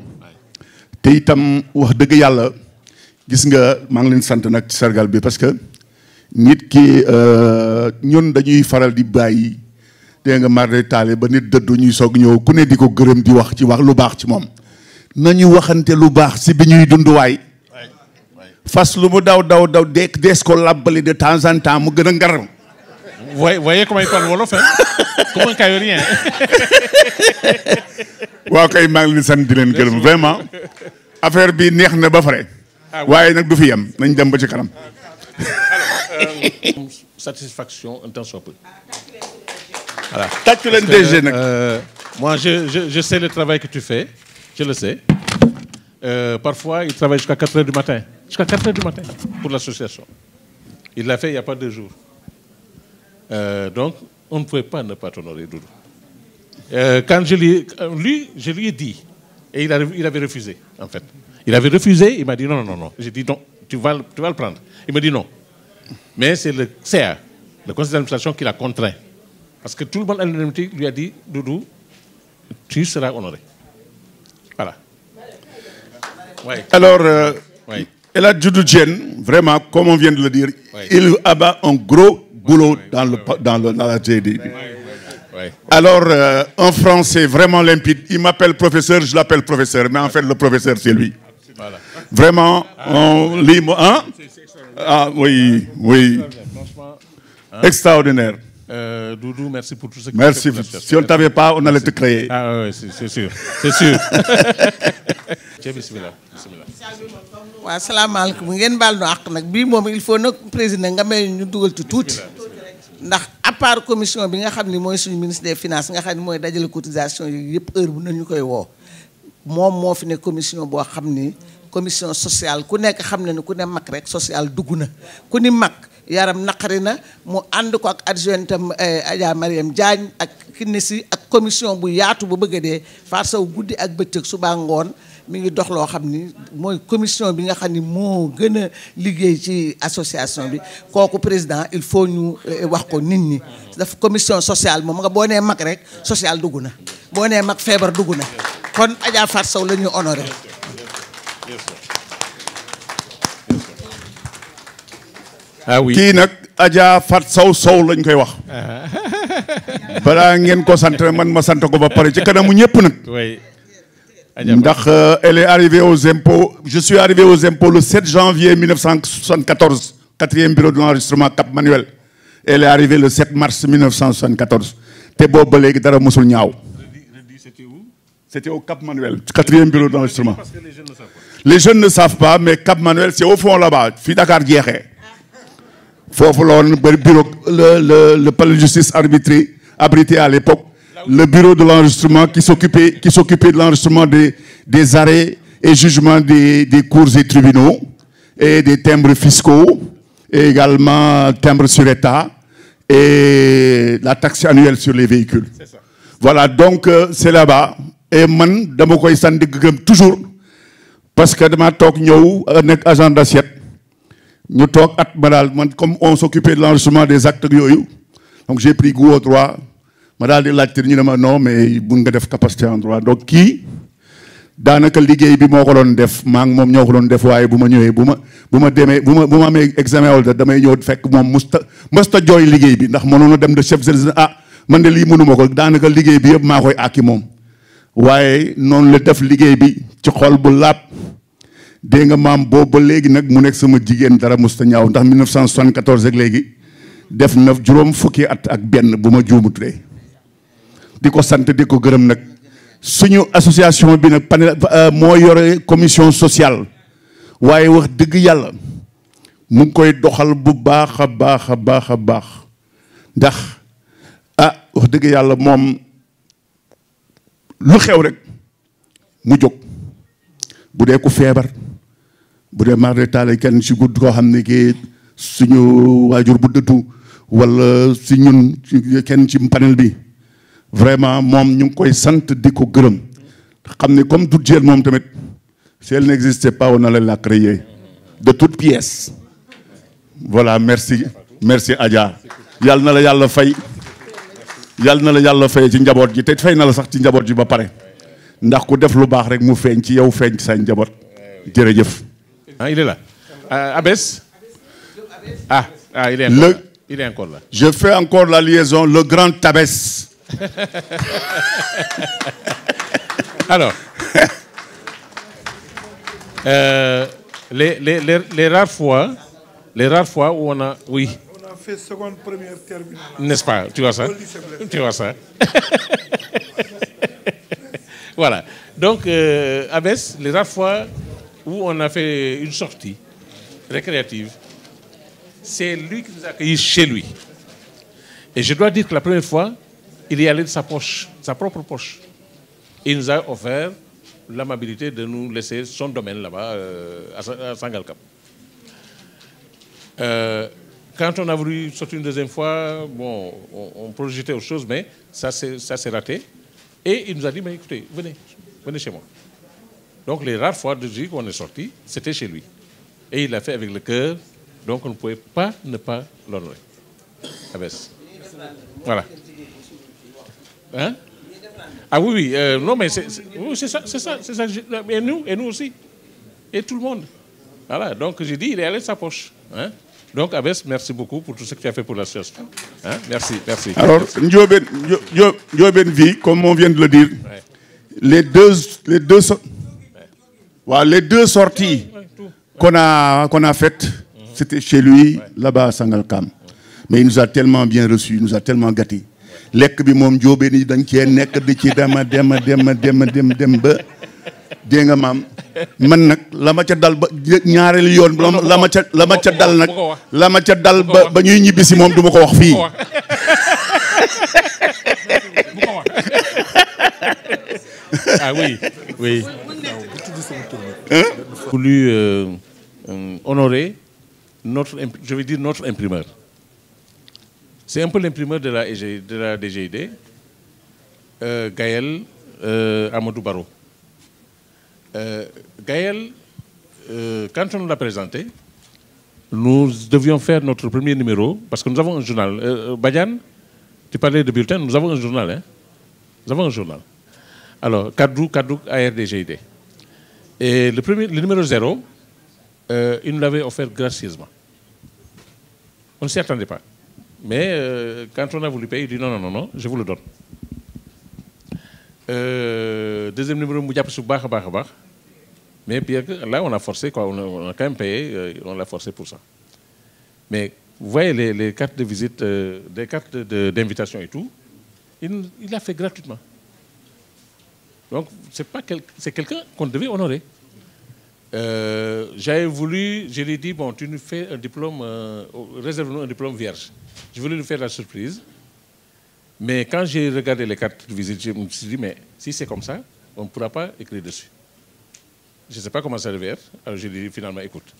Te itam wax dëgg yàlla gis nga maa ngi leen sant nag ci sargal bi parce que nit ki ñun dañuy faral di bàyyi dégg nga mar de taale ba nit dëddu ñuy soog ñëw ku ne di ko gërëm di wax lu baax ci moom nañu waxante lu baax si bi ñuy dund waay fas lu mu daw dees ko làbbali de temps en temps mu gën a ngar. Voyez comment il parle wolof, hein? Comme un cayorien. waaw kay maa ngi leen sant di leen gërëm vraiment affaire bi neex na ba pare. waaye nag du fi yem nañ dem ba ci kanam. Satisfaction un temps soit peu. Voilà. tàccu leen DG nag. Moi, je sais le travail que tu fais. Je le sais. Parfois, il travaille jusqu'à 4h du matin. Jusqu'à 4h du matin pour l'association. Il l'a fait il n'y a pas 2 jours. Donc, on ne pouvait pas ne pas t'honorer, Doudou. Quand je lui ai dit, et il avait refusé, en fait. Il avait refusé, il m'a dit non. J'ai dit non, tu vas le prendre. Il m'a dit non. Mais c'est le CA, le conseil d'administration, qui l'a contraint. Parce que tout le monde à l'unanimité lui a dit, Doudou, tu seras honoré. Voilà. Ouais. Alors, ouais. El Hadj Doudou Diène, vraiment, comme on vient de le dire, il abat un gros boulot dans la GD. Alors, en français vraiment limpide, il m'appelle professeur, je l'appelle professeur, mais en fait, le professeur, c'est lui. Voilà. Vraiment, on lit... Hein? Ah, oui. Extraordinaire. Doudou, merci pour tout ce que merci. tu as fait. Si on ne t'avait pas, on allait te créer. Ah oui, c'est sûr. Bismillah. waaw salaamaaleykum ngeen baal nu àq nag bii moom il faut nag président nga may ñu dugal ci tuuti ndax à part commission bi nga xam ni mooy suñu ministre des finances nga xam ni mooy dajale cotisation yi yëpp heure bu nañu koy woo moom moo fi ne commission boo xam ni commission sociale ku nekk xam na ni ku ne mag rek social dugg na ku ni mag yaram naqari na mu ànd ko ak adjointam Adja Mariam Diagne ak kinesi ak commission bu yaatu bu bëgg a dee Fatou Sow guddi ak bëccëg suba ngoon mi ngi dox loo xam ni mooy commission bi nga xam ni moo gën a liggéey ci association bi kooku président il faut ñu wax ko nit ñi daf commission sociale moom nga boo nee mag rek social dugg na boo nee mag feebar dugg na kon Adja Fatou Sow la ñuy honoré. ah oui kii nag Adja Fatou Sow lañ koy wax. balaa ngeen ko sant man ma sant ko ba pare ci kanamu ñëpp nag. ndax elle est arrivée aux impôts je suis arrivé aux impôts le 7 janvier 1974 4e bureau de l'enregistrement Cap Manuel. Elle est arrivée le 7 mars 1974 te boobu ba léegi dara mosul ñaaw. C'était au Cap Manuel 4e bureau d'enregistrement. Les jeunes ne savent pas mais Cap Manuel c'est au fond là-bas fii Dakar jeexee. foofu la woon bureau le palais de justice abrité à l'époque le bureau de l'enregistrement qui s'occupait de l'enregistrement des arrêts et jugements des cours et tribunaux et des timbres fiscaux et également timbres sur état et la taxe annuelle sur les véhicules. Voilà donc c'est là-bas et man dama koy sant di gërëm toujours parce que dama toog ñëw nekk agent d'assiette ñu toog at ma daal man comme on s'occupait de l'enregistrement des actes yooyu donc j'ai pris goût au droit ma daal di laajte ñu ne ma non mais mun nga def capacité en droit donc kii daanaka liggéey bi moo ko doon def maa ngi moom ñoo ko doon def waaye bu ma ñëwee bu ma amee examen wala damay ñëw fekk moom musta jooy liggéey bi ndax mënoon a dem de chef service man de lii mënuma ko daanaka liggéey bi yëpp maa koy àkki moom waaye noonu la def liggéey bi ci xol bu laab dégg nga maam boobu ba léegi nag mu nekk sama jigéen dara musta ñaaw ndax 1974 ak léegi def na juróom fukki at ak benn bu ma juumutlee di ko sant di ko gërëm nag suñu association bi nag panel moo yore commission sociale waaye wax dëgg yàlla mu ngi koy doxal bu baax a baax a baax a baax ndax wax dëgg yàlla moom lu xew rek mu jóg bu dee ku feebar bu dee mar de taale kenn ci gudd koo xam ne kii suñu waajur bu dëddu wala si ñun kenn ci panel bi vraiment moom ñu ngi koy sant di ko gërëm xam ne comme du jël moom tamit si elle n'existait pas on allait la créer de toutes pièces voilà merci Adja yàlla na la yàlla fay yàlla na la yàlla fay ci njaboot ji te fay na la sax ci njaboot ji ba pare ndax ku def lu baax rek mu feeñ ci yow feeñ ci sa njaboot jërëjëf. Il est là. Abès. Il est encore là. Je fais encore la liaison, le grand Abès. Alors, les rares fois où on a... Oui. On a fait seconde, première, terminale. N'est-ce pas? Tu vois ça? Tu vois ça? Voilà. Donc, Abès, les rares fois où on a fait une sortie récréative, c'est lui qui nous a accueillis chez lui. Et je dois dire que la première fois, il est allé de sa poche, sa propre poche. Il nous a offert l'amabilité de nous laisser son domaine là-bas, à Sangalkam. Quand on a voulu sortir une deuxième fois, bon, on projetait autre chose, mais ça s'est raté. Et il nous a dit, mais écoutez, venez chez moi. Donc les rares fois de vie qu'on est sorti, c'était chez lui. Et il l'a fait avec le cœur, donc on ne pouvait pas ne pas l'honorer. Abès. Voilà. Hein? Ah oui, non mais c'est ça. Et nous aussi. Et tout le monde. Voilà, donc j'ai dit, il est allé de sa poche. Hein? Donc Abès, merci beaucoup pour tout ce que tu as fait pour l'association. Hein? Merci. Alors, Ndiobène Vie, comme on vient de le dire, ouais. les deux sorties qu'on a faites, c'était chez lui, là-bas à Sangalkam. Mais il nous a tellement bien reçus, il nous a tellement gâtés. Lekk bi moom Ndiobène yi dañ cee nekk di ci dem ba dégg nga maam man nag la ma ca dal ba ñaareelu yoon la ma ca dal nag la ma ca dal ba ñuy ñibbi si moom du ma ko wax fii. Ah oui. Voulu honorer notre imprimeur. C'est un peu l'imprimeur de la DGID, Gaël Amadou Baro. Gaël, quand on l'a présenté, nous devions faire notre premier numéro, parce que nous avons un journal. Badiane, tu parlais de bulletin, nous avons un journal. Hein? Nous avons un journal. Alors, Kadou ARDGID. Et le numéro 0, il nous l'avait offert gracieusement. On ne s'y attendait pas. Mais quand on a voulu payer, il dit non, non, non, non, je vous le donne. Deuxième numéro, Moudjap Bah. Mais bien que là, on a forcé, quoi, on a quand même payé, on l'a forcé pour ça. Mais vous voyez les cartes de visite, des cartes d'invitation et tout, il l'a fait gratuitement. Donc, c'est quelqu'un qu'on devait honorer. J'avais voulu, je lui ai dit, bon, tu nous fais un diplôme, réserve-nous un diplôme vierge. Je voulais lui faire la surprise. Mais quand j'ai regardé les cartes de visite, je me suis dit, mais si c'est comme ça, on ne pourra pas écrire dessus. Je ne sais pas comment ça devait être. Alors je lui ai dit finalement, écoute,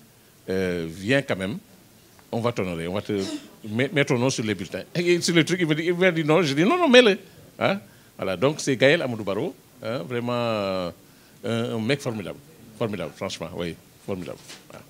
viens quand même, on va t'honorer, on va te mettre ton nom sur les bulletins. Et sur le truc, il m'a dit non, je dis non, non, mets-le. Hein? Voilà, donc c'est Gaël Amadou Barrow, hein, vraiment un mec formidable. Formidable, franchement, oui, formidable. Voilà.